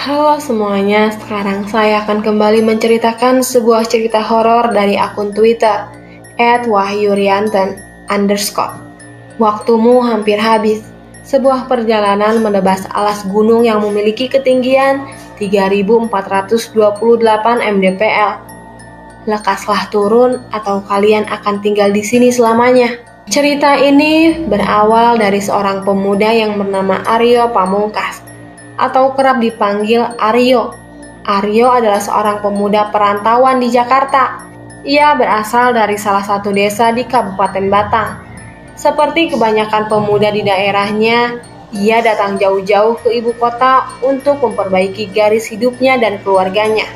Halo semuanya, sekarang saya akan kembali menceritakan sebuah cerita horor dari akun Twitter @wahyurianten_. Waktumu hampir habis. Sebuah perjalanan menebas alas gunung yang memiliki ketinggian 3.428 mdpl. Lekaslah turun atau kalian akan tinggal di sini selamanya. Cerita ini berawal dari seorang pemuda yang bernama Aryo Pamungkas, atau kerap dipanggil Aryo. Aryo adalah seorang pemuda perantauan di Jakarta. Ia berasal dari salah satu desa di Kabupaten Batang. Seperti kebanyakan pemuda di daerahnya, ia datang jauh-jauh ke ibu kota untuk memperbaiki garis hidupnya dan keluarganya.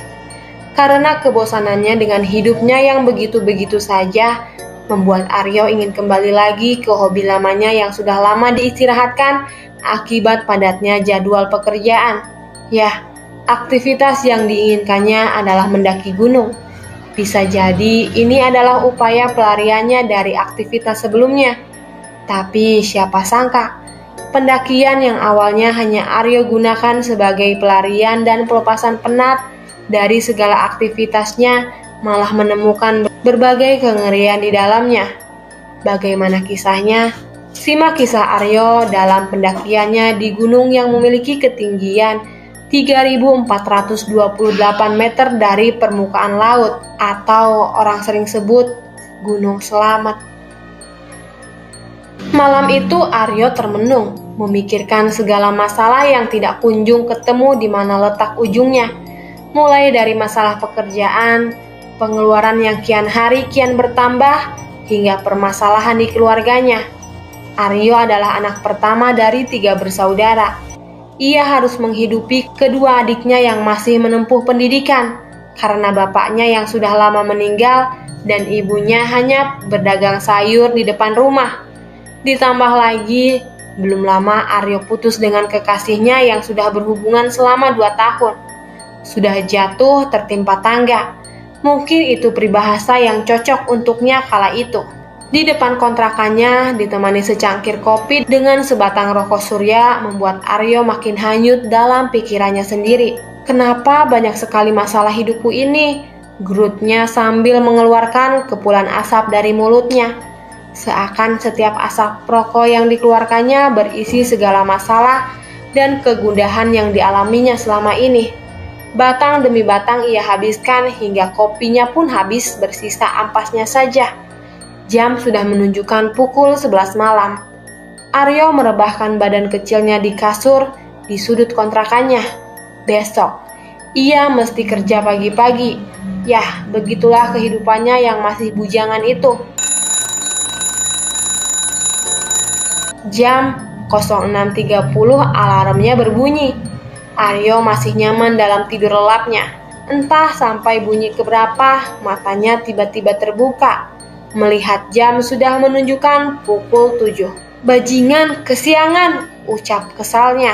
Karena kebosanannya dengan hidupnya yang begitu-begitu saja, membuat Aryo ingin kembali lagi ke hobi lamanya yang sudah lama diistirahatkan akibat padatnya jadwal pekerjaan. Ya, aktivitas yang diinginkannya adalah mendaki gunung. Bisa jadi ini adalah upaya pelariannya dari aktivitas sebelumnya. Tapi siapa sangka, pendakian yang awalnya hanya Aryo gunakan sebagai pelarian dan pelepasan penat dari segala aktivitasnya malah menemukan berbagai kengerian di dalamnya. Bagaimana kisahnya? Simak kisah Aryo dalam pendakiannya di gunung yang memiliki ketinggian 3.428 meter dari permukaan laut, atau orang sering sebut Gunung Selamat. Malam itu Aryo termenung, memikirkan segala masalah yang tidak kunjung ketemu di mana letak ujungnya. Mulai dari masalah pekerjaan, pengeluaran yang kian hari kian bertambah, hingga permasalahan di keluarganya. Aryo adalah anak pertama dari 3 bersaudara. Ia harus menghidupi kedua adiknya yang masih menempuh pendidikan, karena bapaknya yang sudah lama meninggal dan ibunya hanya berdagang sayur di depan rumah. Ditambah lagi, belum lama Aryo putus dengan kekasihnya yang sudah berhubungan selama 2 tahun. Sudah jatuh tertimpa tangga. Mungkin itu peribahasa yang cocok untuknya kala itu. Di depan kontrakannya, ditemani secangkir kopi dengan sebatang rokok surya, membuat Aryo makin hanyut dalam pikirannya sendiri. Kenapa banyak sekali masalah hidupku ini? Gerutnya sambil mengeluarkan kepulan asap dari mulutnya. Seakan setiap asap rokok yang dikeluarkannya berisi segala masalah dan kegundahan yang dialaminya selama ini. Batang demi batang ia habiskan hingga kopinya pun habis, bersisa ampasnya saja. Jam sudah menunjukkan pukul 11 malam. Aryo merebahkan badan kecilnya di kasur di sudut kontrakannya. Besok, ia mesti kerja pagi-pagi. Yah, begitulah kehidupannya yang masih bujangan itu. Jam 06.30 alarmnya berbunyi. Aryo masih nyaman dalam tidur lelapnya. Entah sampai bunyi keberapa, matanya tiba-tiba terbuka. Melihat jam sudah menunjukkan pukul 7. Bajingan, kesiangan, ucap kesalnya.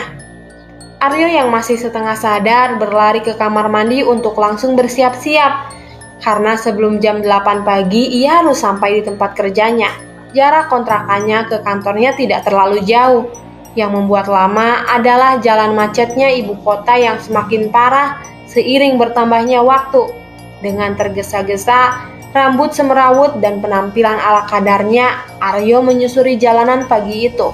Aryo yang masih setengah sadar berlari ke kamar mandi untuk langsung bersiap-siap. Karena sebelum jam 8 pagi ia harus sampai di tempat kerjanya. Jarak kontrakannya ke kantornya tidak terlalu jauh. Yang membuat lama adalah jalan macetnya ibu kota yang semakin parah seiring bertambahnya waktu. Dengan tergesa-gesa, rambut semerawut dan penampilan ala kadarnya, Aryo menyusuri jalanan pagi itu.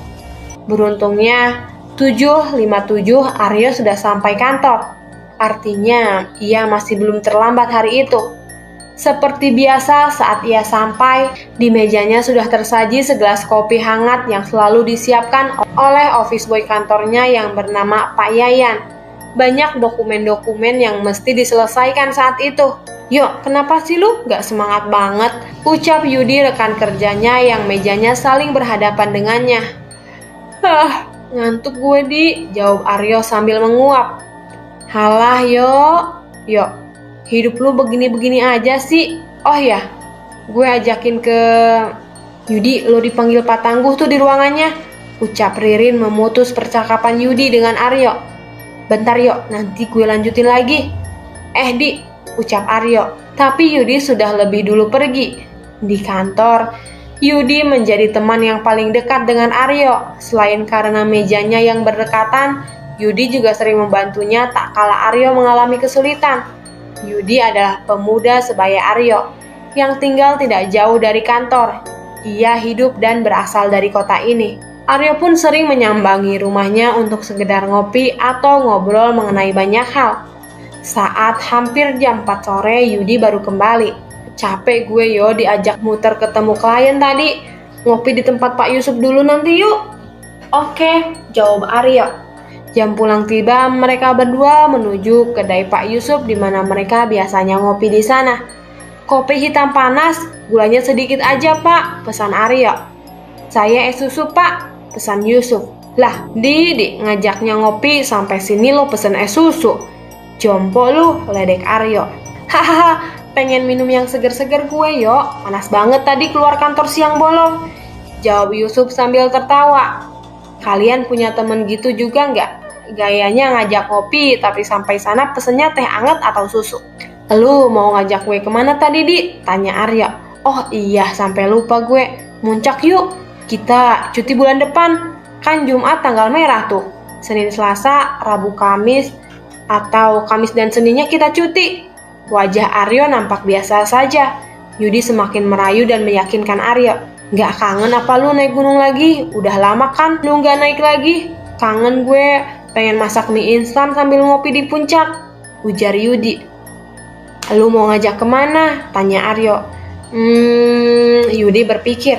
Beruntungnya, 7.57 Aryo sudah sampai kantor. Artinya, ia masih belum terlambat hari itu. Seperti biasa, saat ia sampai, di mejanya sudah tersaji segelas kopi hangat yang selalu disiapkan oleh office boy kantornya yang bernama Pak Yayan. Banyak dokumen-dokumen yang mesti diselesaikan saat itu. "Yuk, kenapa sih lu gak semangat banget?" ucap Yudi rekan kerjanya yang mejanya saling berhadapan dengannya. Ngantuk gue Di, jawab Aryo sambil menguap. Halah yuk, hidup lu begini-begini aja sih. Oh ya, gue ajakin ke Yudi, lu dipanggil Pak Tangguh tuh di ruangannya, ucap Ririn memutus percakapan Yudi dengan Aryo. Bentar yuk, nanti gue lanjutin lagi. Di, ucap Aryo. Tapi Yudi sudah lebih dulu pergi. Di kantor, Yudi menjadi teman yang paling dekat dengan Aryo. Selain karena mejanya yang berdekatan, Yudi juga sering membantunya tak kala Aryo mengalami kesulitan. Yudi adalah pemuda sebaya Aryo yang tinggal tidak jauh dari kantor. Ia hidup dan berasal dari kota ini. Aryo pun sering menyambangi rumahnya untuk sekedar ngopi atau ngobrol mengenai banyak hal. Saat hampir jam 4 sore, Yudi baru kembali. Capek gue yo diajak muter ketemu klien tadi. Ngopi di tempat Pak Yusuf dulu nanti yuk. Oke, jawab Aryo. Jam pulang tiba, mereka berdua menuju kedai Pak Yusuf di mana mereka biasanya ngopi di sana. Kopi hitam panas, gulanya sedikit aja Pak, pesan Aryo. Saya es susu Pak, pesan Yusuf. Lah, Didi ngajaknya ngopi sampai sini lo pesen es susu. Jompo lu, ledek Aryo. Hahaha, pengen minum yang seger-seger gue yo, panas banget tadi keluar kantor siang bolong. Jawab Yusuf sambil tertawa. Kalian punya temen gitu juga nggak? Gayanya ngajak kopi, tapi sampai sana pesennya teh anget atau susu. Lu mau ngajak gue kemana tadi, Di? Tanya Aryo. Oh iya, sampai lupa gue. Muncak yuk, kita cuti bulan depan. Kan Jumat tanggal merah tuh. Senin, Selasa, Rabu, Kamis, atau Kamis dan Seninnya kita cuti. Wajah Aryo nampak biasa saja. Yudi semakin merayu dan meyakinkan Aryo. Nggak kangen apa lu naik gunung lagi? Udah lama kan lu nggak naik lagi? Kangen gue, pengen masak mie instan sambil ngopi di puncak, ujar Yudi. Lu mau ngajak kemana? Tanya Aryo. Yudi berpikir.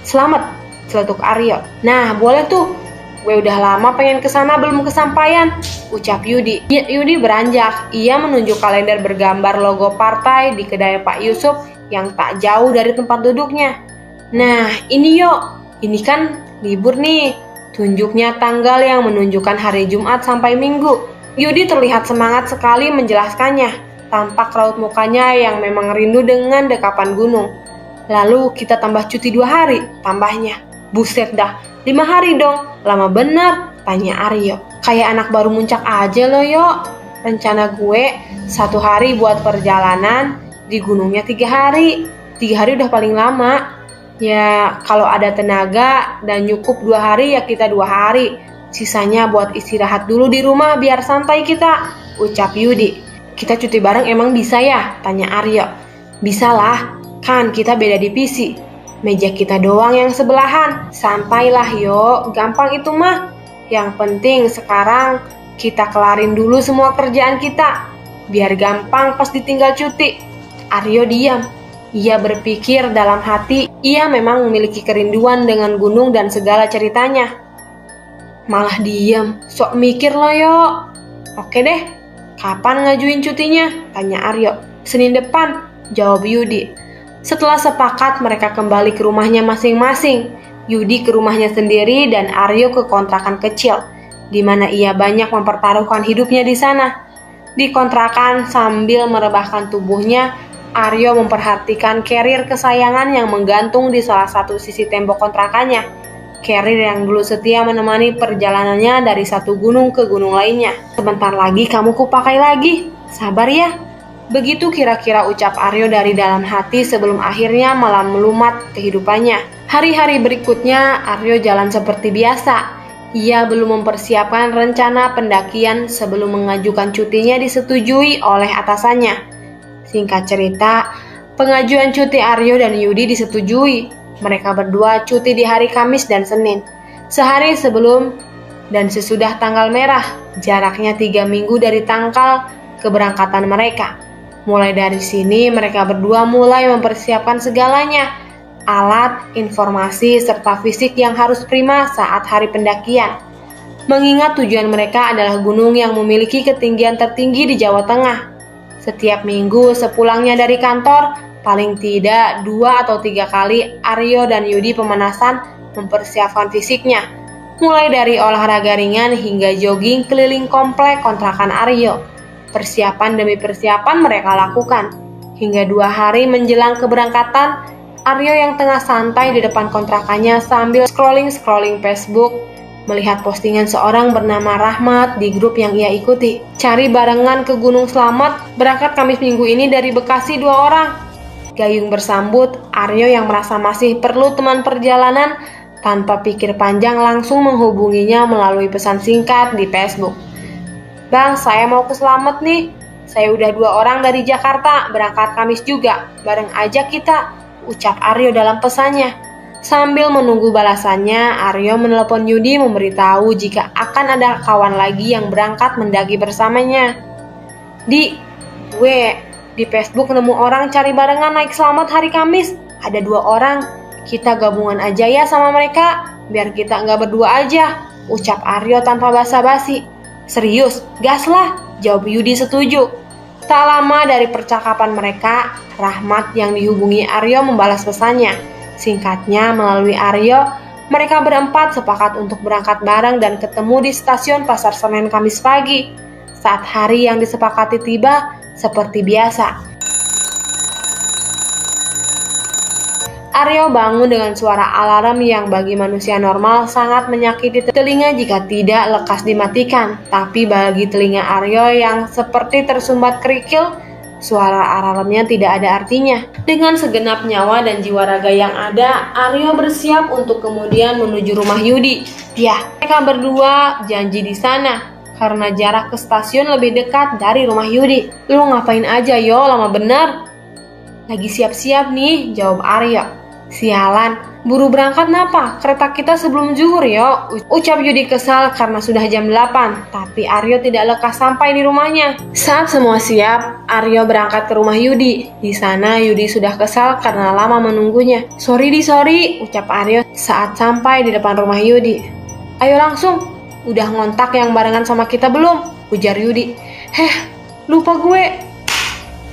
Selamat, celetuk Aryo. Nah, boleh tuh. Gue udah lama pengen kesana belum kesampaian, ucap Yudi. Yudi beranjak. Ia menunjuk kalender bergambar logo partai di kedai Pak Yusuf yang tak jauh dari tempat duduknya. Nah, ini yuk. Ini kan libur nih. Tunjuknya tanggal yang menunjukkan hari Jumat sampai Minggu. Yudi terlihat semangat sekali menjelaskannya. Tampak raut mukanya yang memang rindu dengan dekapan gunung. Lalu kita tambah cuti 2 hari, tambahnya. Buset dah, 5 hari dong. Lama bener, tanya Aryo. Kayak anak baru muncak aja lo yo. Rencana gue 1 hari buat perjalanan, di gunungnya 3 hari. 3 hari udah paling lama. Ya, kalau ada tenaga dan cukup 2 hari ya kita 2 hari. Sisanya buat istirahat dulu di rumah biar santai kita, ucap Yudi. Kita cuti bareng emang bisa ya? Tanya Aryo. Bisa lah, kan kita beda divisi. Meja kita doang yang sebelahan. Santailah yo, gampang itu mah. Yang penting sekarang kita kelarin dulu semua kerjaan kita. Biar gampang pas ditinggal cuti. Aryo diam. Ia berpikir dalam hati, ia memang memiliki kerinduan dengan gunung dan segala ceritanya. Malah diam, sok mikir lo yo. Oke deh, kapan ngajuin cutinya? Tanya Aryo. Senin depan, jawab Yudi. Setelah sepakat, mereka kembali ke rumahnya masing-masing. Yudi ke rumahnya sendiri dan Aryo ke kontrakan kecil, di mana ia banyak mempertaruhkan hidupnya di sana. Di kontrakan sambil merebahkan tubuhnya, Aryo memperhatikan carrier kesayangan yang menggantung di salah satu sisi tembok kontrakannya. Carrier yang dulu setia menemani perjalanannya dari satu gunung ke gunung lainnya. Sebentar lagi kamu kupakai lagi, sabar ya. Begitu kira-kira ucap Aryo dari dalam hati sebelum akhirnya malam melumat kehidupannya. Hari-hari berikutnya Aryo jalan seperti biasa. Ia belum mempersiapkan rencana pendakian sebelum mengajukan cutinya disetujui oleh atasannya. Singkat cerita, pengajuan cuti Aryo dan Yudi disetujui. Mereka berdua cuti di hari Kamis dan Senin. Sehari sebelum dan sesudah tanggal merah, jaraknya 3 minggu dari tanggal keberangkatan mereka. Mulai dari sini, mereka berdua mulai mempersiapkan segalanya. Alat, informasi, serta fisik yang harus prima saat hari pendakian. Mengingat tujuan mereka adalah gunung yang memiliki ketinggian tertinggi di Jawa Tengah. Setiap minggu sepulangnya dari kantor, paling tidak 2 atau 3 kali Aryo dan Yudi pemanasan mempersiapkan fisiknya. Mulai dari olahraga ringan hingga jogging keliling komplek kontrakan Aryo. Persiapan demi persiapan mereka lakukan. Hingga 2 hari menjelang keberangkatan, Aryo yang tengah santai di depan kontrakannya sambil scrolling Facebook, melihat postingan seorang bernama Rahmat di grup yang ia ikuti. Cari barengan ke Gunung Slamet, berangkat Kamis minggu ini dari Bekasi 2 orang. Gayung bersambut, Aryo yang merasa masih perlu teman perjalanan Tanpa pikir panjang langsung menghubunginya melalui pesan singkat di Facebook. "Bang, saya mau ke Slamet nih. Saya udah 2 orang dari Jakarta, berangkat Kamis juga. Bareng aja kita," ucap Aryo dalam pesannya. Sambil menunggu balasannya, Aryo menelepon Yudi memberitahu jika akan ada kawan lagi yang berangkat mendaki bersamanya. Gue di Facebook nemu orang cari barengan naik Slamet hari Kamis. Ada 2 orang. Kita gabungan aja ya sama mereka, biar kita nggak berdua aja, ucap Aryo tanpa basa-basi. "Serius? Gas lah," jawab Yudi setuju. Tak lama dari percakapan mereka, Rahmat yang dihubungi Aryo membalas pesannya. Singkatnya, melalui Aryo, mereka berempat sepakat untuk berangkat bareng dan ketemu di stasiun Pasar Senen Kamis pagi. Saat hari yang disepakati tiba, seperti biasa, Aryo bangun dengan suara alarm yang bagi manusia normal sangat menyakiti telinga jika tidak lekas dimatikan. Tapi bagi telinga Aryo yang seperti tersumbat kerikil, suara alarmnya tidak ada artinya. Dengan segenap nyawa dan jiwa raga yang ada, Aryo bersiap untuk kemudian menuju rumah Yudi. Mereka berdua janji di sana, karena jarak ke stasiun lebih dekat dari rumah Yudi. "Lu ngapain aja yo, lama bener?" "Lagi siap-siap nih," jawab Aryo. "Sialan, buru berangkat napa? Kereta kita sebelum zuhur yo," ucap Yudi kesal karena sudah jam 8, tapi Aryo tidak lekas sampai di rumahnya. Saat semua siap, Aryo berangkat ke rumah Yudi. Di sana Yudi sudah kesal karena lama menunggunya. Sorry, ucap Aryo saat sampai di depan rumah Yudi. "Ayo langsung, udah ngontak yang barengan sama kita belum?" ujar Yudi. Lupa gue."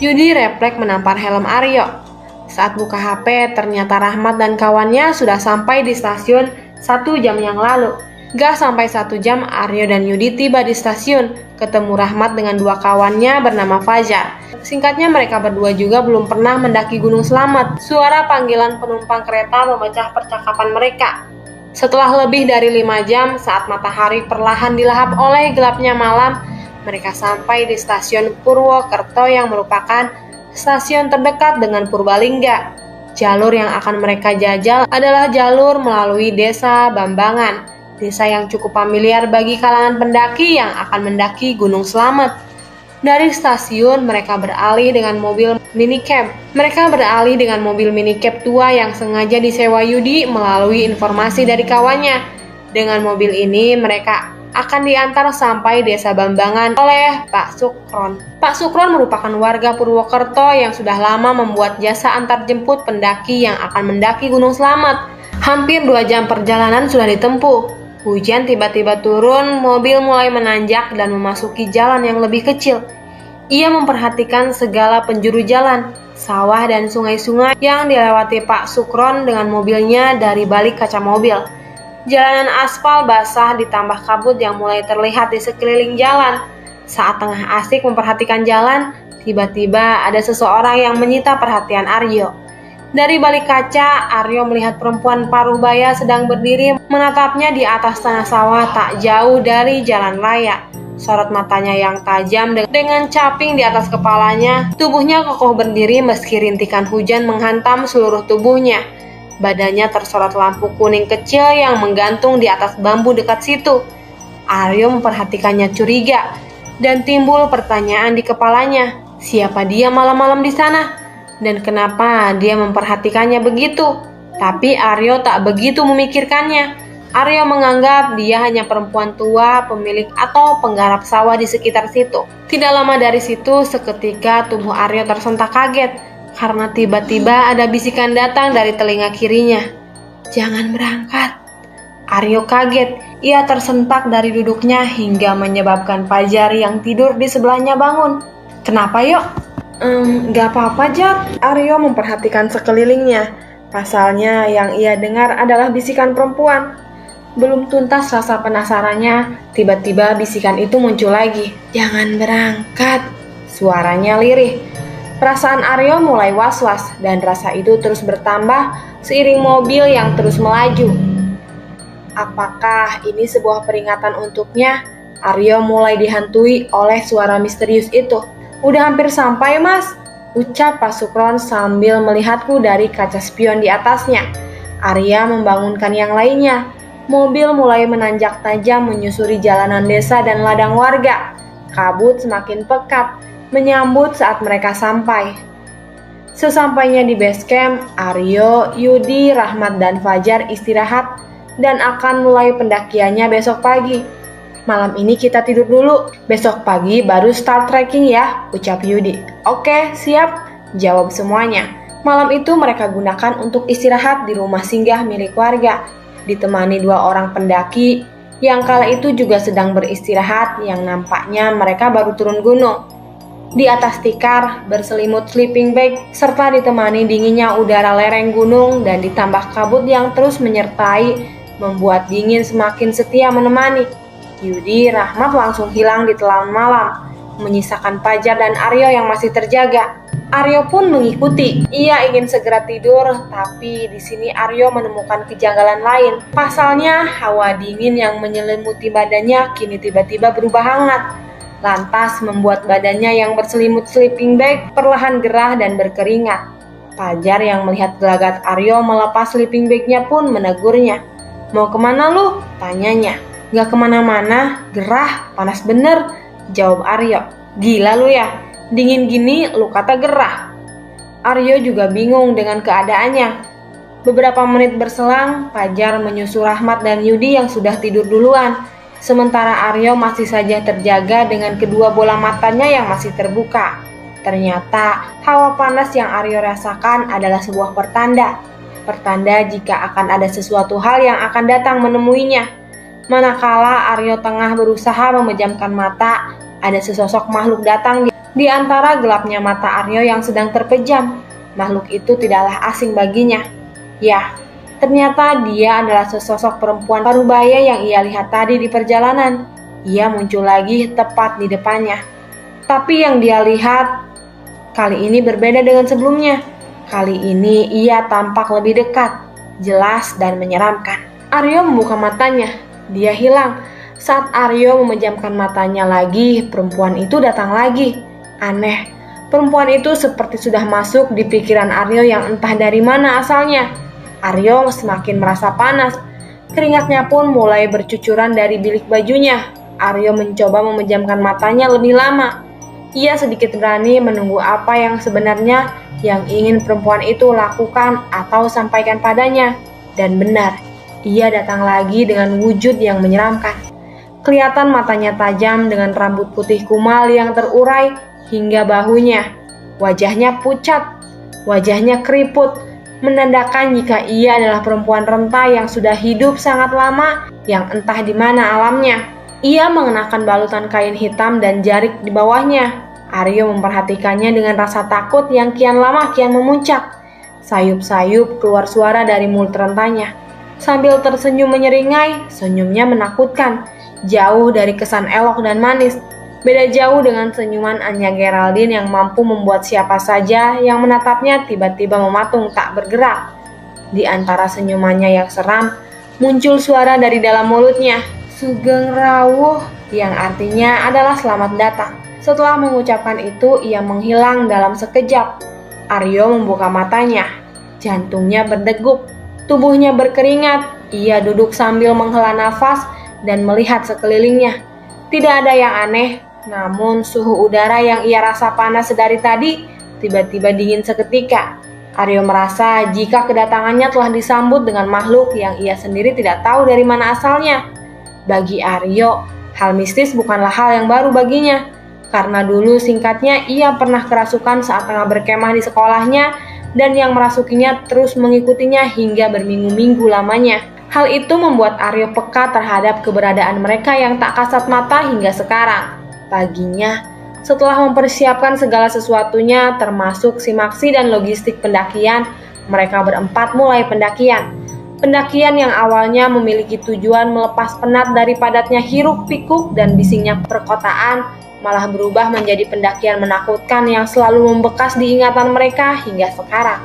Yudi refleks menampar helm Aryo. Saat buka HP, ternyata Rahmat dan kawannya sudah sampai di stasiun 1 jam yang lalu. Gak sampai 1 jam, Aryo dan Yudi tiba di stasiun, ketemu Rahmat dengan 2 kawannya bernama Fajar. Singkatnya, mereka berdua juga belum pernah mendaki Gunung Slamet. Suara panggilan penumpang kereta memecah percakapan mereka. Setelah lebih dari 5 jam, saat matahari perlahan dilahap oleh gelapnya malam, mereka sampai di stasiun Purwokerto yang merupakan stasiun terdekat dengan Purbalingga. Jalur yang akan mereka jajal adalah jalur melalui Desa Bambangan, desa yang cukup familiar bagi kalangan pendaki yang akan mendaki Gunung Slamet. Dari stasiun, mereka beralih dengan mobil minicab. Tua yang sengaja disewa Yudi melalui informasi dari kawannya. Dengan mobil ini, mereka akan diantar sampai Desa Bambangan oleh Pak Sukron. Pak Sukron merupakan warga Purwokerto yang sudah lama membuat jasa antar jemput pendaki yang akan mendaki Gunung Slamet. Hampir 2 jam perjalanan sudah ditempuh. Hujan tiba-tiba turun, mobil mulai menanjak dan memasuki jalan yang lebih kecil. Ia memperhatikan segala penjuru jalan, sawah dan sungai-sungai yang dilewati Pak Sukron dengan mobilnya dari balik kaca mobil. Jalanan aspal basah ditambah kabut yang mulai terlihat di sekeliling jalan. Saat tengah asik memperhatikan jalan, tiba-tiba ada seseorang yang menyita perhatian Aryo. Dari balik kaca, Aryo melihat perempuan paruh baya sedang berdiri menatapnya di atas tanah sawah tak jauh dari jalan raya. Sorot matanya yang tajam dengan caping di atas kepalanya, tubuhnya kokoh berdiri meski rintikan hujan menghantam seluruh tubuhnya. Badannya tersorot lampu kuning kecil yang menggantung di atas bambu dekat situ. Aryo memperhatikannya curiga, dan timbul pertanyaan di kepalanya, siapa dia malam-malam di sana? Dan kenapa dia memperhatikannya begitu? Tapi Aryo tak begitu memikirkannya. Aryo menganggap dia hanya perempuan tua, pemilik atau penggarap sawah di sekitar situ. Tidak lama dari situ, seketika tubuh Aryo tersentak kaget, karena tiba-tiba ada bisikan datang dari telinga kirinya. "Jangan berangkat." Aryo kaget. Ia tersentak dari duduknya hingga menyebabkan Fajar yang tidur di sebelahnya bangun. "Kenapa, Yok?" Gak apa-apa, Jat." Aryo memperhatikan sekelilingnya. Pasalnya yang ia dengar adalah bisikan perempuan. Belum tuntas rasa penasarannya, tiba-tiba bisikan itu muncul lagi. "Jangan berangkat." Suaranya lirih. Perasaan Aryo mulai was-was dan rasa itu terus bertambah seiring mobil yang terus melaju. Apakah ini sebuah peringatan untuknya? Aryo mulai dihantui oleh suara misterius itu. "Udah hampir sampai, Mas," ucap Pak Sukron sambil melihatku dari kaca spion di atasnya. Arya membangunkan yang lainnya. Mobil mulai menanjak tajam menyusuri jalanan desa dan ladang warga. Kabut semakin pekat, menyambut saat mereka sampai. Sesampainya di base camp, Aryo, Yudi, Rahmat, dan Fajar istirahat dan akan mulai pendakiannya besok pagi. Malam ini kita tidur dulu, besok pagi baru start trekking ya, ucap Yudi. Oke, siap, jawab semuanya. Malam itu mereka gunakan untuk istirahat di rumah singgah milik warga, ditemani 2 orang pendaki yang kala itu juga sedang beristirahat yang nampaknya mereka baru turun gunung. Di atas tikar, berselimut sleeping bag, serta ditemani dinginnya udara lereng gunung dan ditambah kabut yang terus menyertai, membuat dingin semakin setia menemani. Yudi, Rahmat langsung hilang di telan malam, menyisakan Fajar dan Aryo yang masih terjaga. Aryo pun mengikuti. Ia ingin segera tidur, tapi di sini Aryo menemukan kejanggalan lain. Pasalnya, hawa dingin yang menyelimuti badannya kini tiba-tiba berubah hangat. Lantas membuat badannya yang berselimut sleeping bag perlahan gerah dan berkeringat. Fajar yang melihat gelagat Aryo melepas sleeping bag-nya pun menegurnya. Mau kemana lu? Tanyanya. Gak kemana-mana, gerah, panas bener, jawab Aryo. Gila lu ya, dingin gini lu kata gerah. Aryo juga bingung dengan keadaannya. Beberapa menit berselang, Fajar menyusul Rahmat dan Yudi yang sudah tidur duluan. Sementara Aryo masih saja terjaga dengan kedua bola matanya yang masih terbuka. Ternyata hawa panas yang Aryo rasakan adalah sebuah pertanda. Pertanda jika akan ada sesuatu hal yang akan datang menemuinya. Manakala Aryo tengah berusaha memejamkan mata, ada sesosok makhluk datang di antara gelapnya mata Aryo yang sedang terpejam. Makhluk itu tidaklah asing baginya. Ya, ternyata dia adalah sesosok perempuan parubaya yang ia lihat tadi di perjalanan. Ia muncul lagi tepat di depannya. Tapi yang dia lihat kali ini berbeda dengan sebelumnya. Kali ini ia tampak lebih dekat, jelas dan menyeramkan. Aryo membuka matanya. Dia hilang. Saat Aryo memejamkan matanya lagi, perempuan itu datang lagi. Aneh, perempuan itu seperti sudah masuk di pikiran Aryo yang entah dari mana asalnya. Aryo semakin merasa panas. Keringatnya pun mulai bercucuran dari bilik bajunya. Aryo mencoba memejamkan matanya lebih lama. Ia sedikit berani menunggu apa yang sebenarnya yang ingin perempuan itu lakukan atau sampaikan padanya. Dan benar, ia datang lagi dengan wujud yang menyeramkan. Kelihatan matanya tajam dengan rambut putih kumal yang terurai hingga bahunya. Wajahnya pucat, wajahnya keriput, menandakan jika ia adalah perempuan renta yang sudah hidup sangat lama yang entah di mana alamnya. Ia mengenakan balutan kain hitam dan jarik di bawahnya. Aryo memperhatikannya dengan rasa takut yang kian lama kian memuncak. Sayup-sayup keluar suara dari mulut rentanya. Sambil tersenyum menyeringai, senyumnya menakutkan. Jauh dari kesan elok dan manis. Beda jauh dengan senyuman Anya Geraldine yang mampu membuat siapa saja yang menatapnya tiba-tiba mematung tak bergerak. Di antara senyumannya yang seram, muncul suara dari dalam mulutnya, Sugeng Rawuh, yang artinya adalah selamat datang. Setelah mengucapkan itu, ia menghilang dalam sekejap. Aryo membuka matanya. Jantungnya berdegup, tubuhnya berkeringat. Ia duduk sambil menghela nafas dan melihat sekelilingnya. Tidak ada yang aneh, namun suhu udara yang ia rasa panas sedari tadi tiba-tiba dingin seketika. Aryo merasa jika kedatangannya telah disambut dengan makhluk yang ia sendiri tidak tahu dari mana asalnya. Bagi Aryo, hal mistis bukanlah hal yang baru baginya. Karena dulu singkatnya ia pernah kerasukan saat tengah berkemah di sekolahnya dan yang merasukinya terus mengikutinya hingga berminggu-minggu lamanya. Hal itu membuat Aryo peka terhadap keberadaan mereka yang tak kasat mata hingga sekarang. Paginya, setelah mempersiapkan segala sesuatunya termasuk simaksi dan logistik pendakian, mereka berempat mulai pendakian. Pendakian yang awalnya memiliki tujuan melepas penat dari padatnya hiruk-pikuk dan bisingnya perkotaan, malah berubah menjadi pendakian menakutkan yang selalu membekas di ingatan mereka hingga sekarang.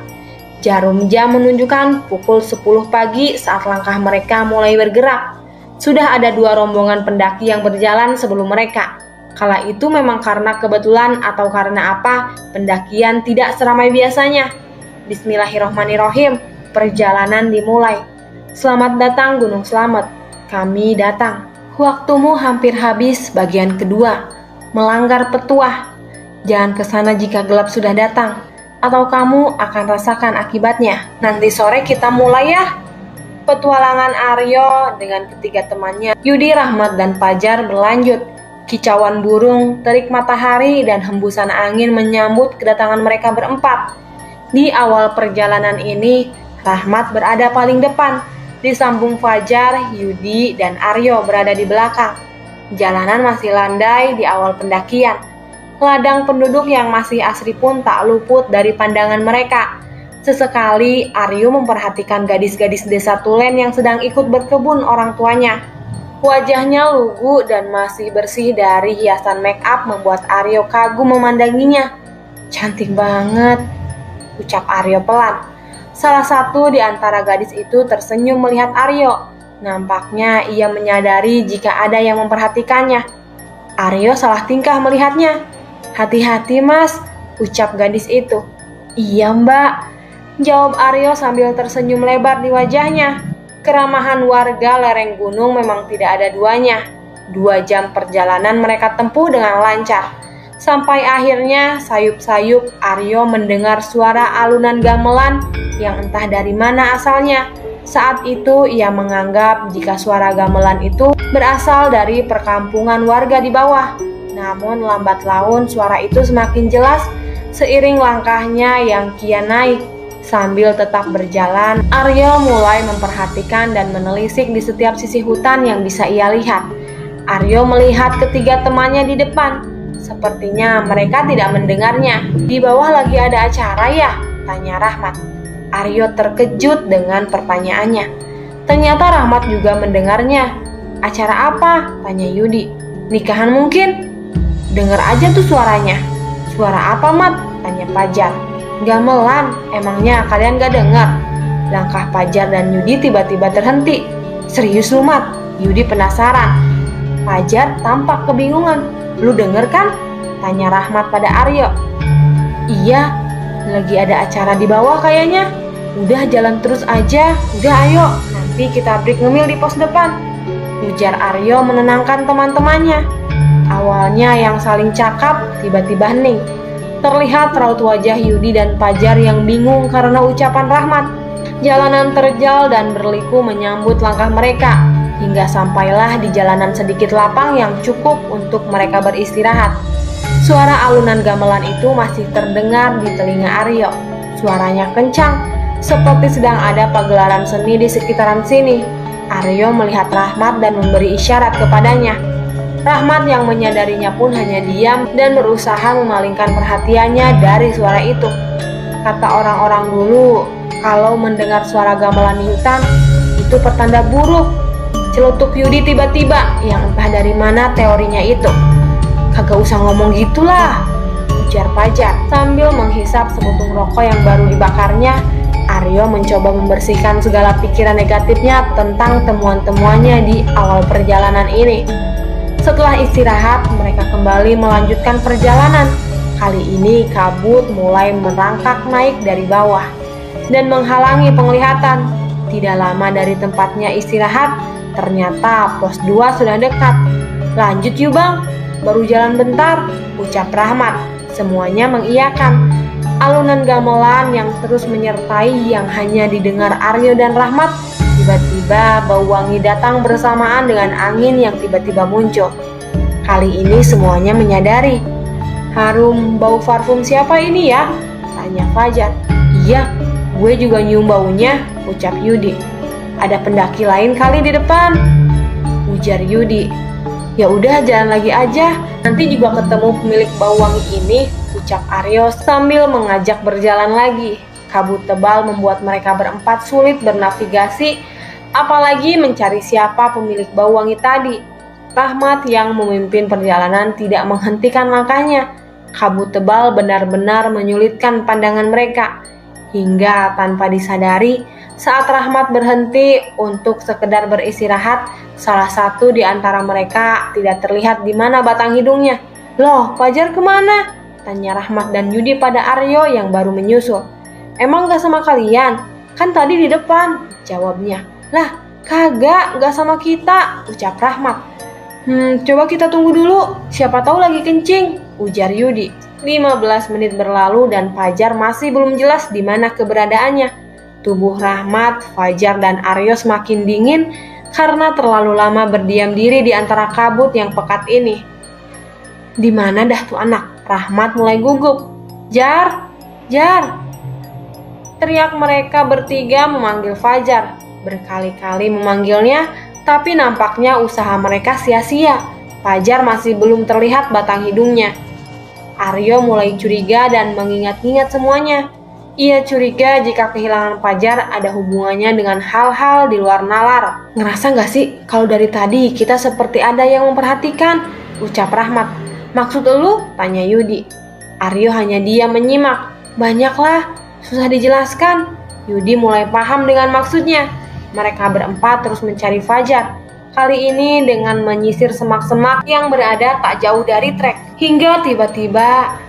Jarum jam menunjukkan pukul 10 pagi saat langkah mereka mulai bergerak. Sudah ada 2 rombongan pendaki yang berjalan sebelum mereka. Kala itu memang karena kebetulan atau karena apa, pendakian tidak seramai biasanya. Bismillahirrohmanirrohim. Perjalanan dimulai. Selamat datang Gunung Slamet, kami datang. Waktumu hampir habis bagian kedua. Melanggar petuah. Jangan ke sana jika gelap sudah datang, atau kamu akan rasakan akibatnya. Nanti sore kita mulai ya. Petualangan Aryo dengan ketiga temannya, Yudi, Rahmat, dan Fajar berlanjut. Kicauan burung, terik matahari, dan hembusan angin menyambut kedatangan mereka berempat. Di awal perjalanan ini, Rahmat berada paling depan, disambung Fajar, Yudi, dan Aryo berada di belakang. Jalanan masih landai di awal pendakian. Ladang penduduk yang masih asri pun tak luput dari pandangan mereka. Sesekali Aryo memperhatikan gadis-gadis desa Tulen yang sedang ikut berkebun orang tuanya. Wajahnya lugu dan masih bersih dari hiasan make up membuat Aryo kagum memandanginya. Cantik banget, ucap Aryo pelan. Salah satu di antara gadis itu tersenyum melihat Aryo. Nampaknya ia menyadari jika ada yang memperhatikannya. Aryo salah tingkah melihatnya. Hati-hati mas, ucap gadis itu. Iya mbak, jawab Aryo sambil tersenyum lebar di wajahnya. Keramahan warga lereng gunung memang tidak ada duanya. 2 jam perjalanan mereka tempuh dengan lancar. Sampai akhirnya sayup-sayup Aryo mendengar suara alunan gamelan yang entah dari mana asalnya. Saat itu ia menganggap jika suara gamelan itu berasal dari perkampungan warga di bawah. Namun lambat laun suara itu semakin jelas seiring langkahnya yang kian naik. Sambil tetap berjalan, Aryo mulai memperhatikan dan menelisik di setiap sisi hutan yang bisa ia lihat. Aryo melihat ketiga temannya di depan. Sepertinya mereka tidak mendengarnya. Di bawah lagi ada acara ya? Tanya Rahmat. Aryo terkejut dengan pertanyaannya. Ternyata Rahmat juga mendengarnya. Acara apa? Tanya Yudi. Nikahan mungkin? Dengar aja tuh suaranya. Suara apa, Mat? Tanya Fajar. Gamelan, emangnya kalian gak dengar? Langkah Fajar dan Yudi tiba-tiba terhenti. Serius lu Mat? Yudi penasaran. Fajar tampak kebingungan. Lu denger kan? Tanya Rahmat pada Aryo. Iya, lagi ada acara di bawah kayaknya. Udah jalan terus aja, udah ayo, nanti kita break ngemil di pos depan. Ujar Aryo menenangkan teman-temannya. Awalnya yang saling cakap tiba-tiba hening. Terlihat raut wajah Yudi dan Fajar yang bingung karena ucapan Rahmat. Jalanan terjal dan berliku menyambut langkah mereka, hingga sampailah di jalanan sedikit lapang yang cukup untuk mereka beristirahat. Suara alunan gamelan itu masih terdengar di telinga Aryo. Suaranya kencang, seperti sedang ada pagelaran seni di sekitaran sini. Aryo melihat Rahmat dan memberi isyarat kepadanya. Rahmat yang menyadarinya pun hanya diam dan berusaha memalingkan perhatiannya dari suara itu. Kata orang-orang dulu, kalau mendengar suara gamelan di hutan, itu pertanda buruk. Celutuk Yudi tiba-tiba, yang entah dari mana teorinya itu. Kagak usah ngomong gitulah, ujar Fajar. Sambil menghisap sepuntung rokok yang baru dibakarnya, Aryo mencoba membersihkan segala pikiran negatifnya tentang temuan-temuannya di awal perjalanan ini. Setelah istirahat, mereka kembali melanjutkan perjalanan. Kali ini kabut mulai merangkak naik dari bawah dan menghalangi penglihatan. Tidak lama dari tempatnya istirahat, ternyata pos 2 sudah dekat. Lanjut yuk bang, baru jalan bentar, ucap Rahmat. Semuanya mengiyakan. Alunan gamelan yang terus menyertai yang hanya didengar Aryo dan Rahmat. Tiba-tiba bau wangi datang bersamaan dengan angin yang tiba-tiba muncul. Kali ini semuanya menyadari. Harum bau parfum siapa ini ya? Tanya Fajar. Iya, gue juga nyium baunya, ucap Yudi. Ada pendaki lain kali di depan, ujar Yudi. Ya udah jalan lagi aja, nanti juga ketemu pemilik bau wangi ini, ucap Aryo sambil mengajak berjalan lagi. Kabut tebal membuat mereka berempat sulit bernavigasi, apalagi mencari siapa pemilik bau wangi tadi. Rahmat yang memimpin perjalanan tidak menghentikan langkahnya. Kabut tebal benar-benar menyulitkan pandangan mereka. Hingga tanpa disadari, saat Rahmat berhenti untuk sekedar beristirahat, salah satu di antara mereka tidak terlihat di mana batang hidungnya. Loh, Fajar kemana? Tanya Rahmat dan Yudi pada Aryo yang baru menyusul. Emang gak sama kalian? Kan tadi di depan, jawabnya. Lah, kagak, gak sama kita, ucap Rahmat. Coba kita tunggu dulu, siapa tahu lagi kencing, ujar Yudi. 15 menit berlalu dan Fajar masih belum jelas di mana keberadaannya. Tubuh Rahmat, Fajar, dan Aryo semakin dingin karena terlalu lama berdiam diri di antara kabut yang pekat ini. Di mana dah tuh anak? Rahmat mulai gugup. Jar, Jar! Teriak mereka bertiga memanggil Fajar. Berkali-kali memanggilnya, tapi nampaknya usaha mereka sia-sia. Fajar masih belum terlihat batang hidungnya. Aryo mulai curiga dan mengingat-ingat semuanya. Ia curiga jika kehilangan Fajar ada hubungannya dengan hal-hal di luar nalar. Ngerasa gak sih kalau dari tadi kita seperti ada yang memperhatikan? Ucap Rahmat. Maksud elu? Tanya Yudi. Aryo hanya diam menyimak. Banyaklah, susah dijelaskan. Yudi mulai paham dengan maksudnya. Mereka berempat terus mencari Fajar. Kali ini dengan menyisir semak-semak yang berada tak jauh dari trek. Hingga tiba-tiba,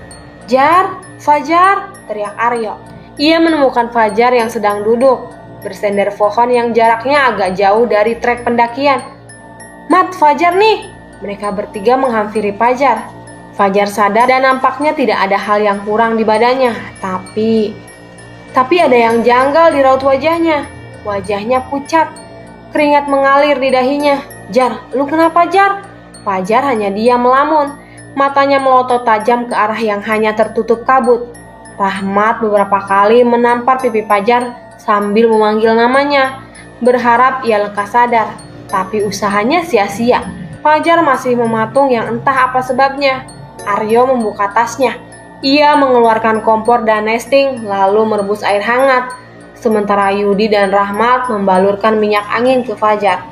Jar, Fajar, teriak Aryo. Ia menemukan Fajar yang sedang duduk, bersender pohon yang jaraknya agak jauh dari trek pendakian. Mat, Fajar nih! Mereka bertiga menghampiri Fajar. Fajar sadar dan nampaknya tidak ada hal yang kurang di badannya. Tapi ada yang janggal di raut wajahnya. Wajahnya pucat, keringat mengalir di dahinya. Jar, lu kenapa Jar? Fajar hanya diam melamun. Matanya melotot tajam ke arah yang hanya tertutup kabut. Rahmat beberapa kali menampar pipi Fajar sambil memanggil namanya, berharap ia lekas sadar. Tapi usahanya sia-sia. Fajar masih mematung yang entah apa sebabnya. Aryo membuka tasnya. Ia mengeluarkan kompor dan nesting lalu merebus air hangat. Sementara Yudi dan Rahmat membalurkan minyak angin ke Fajar.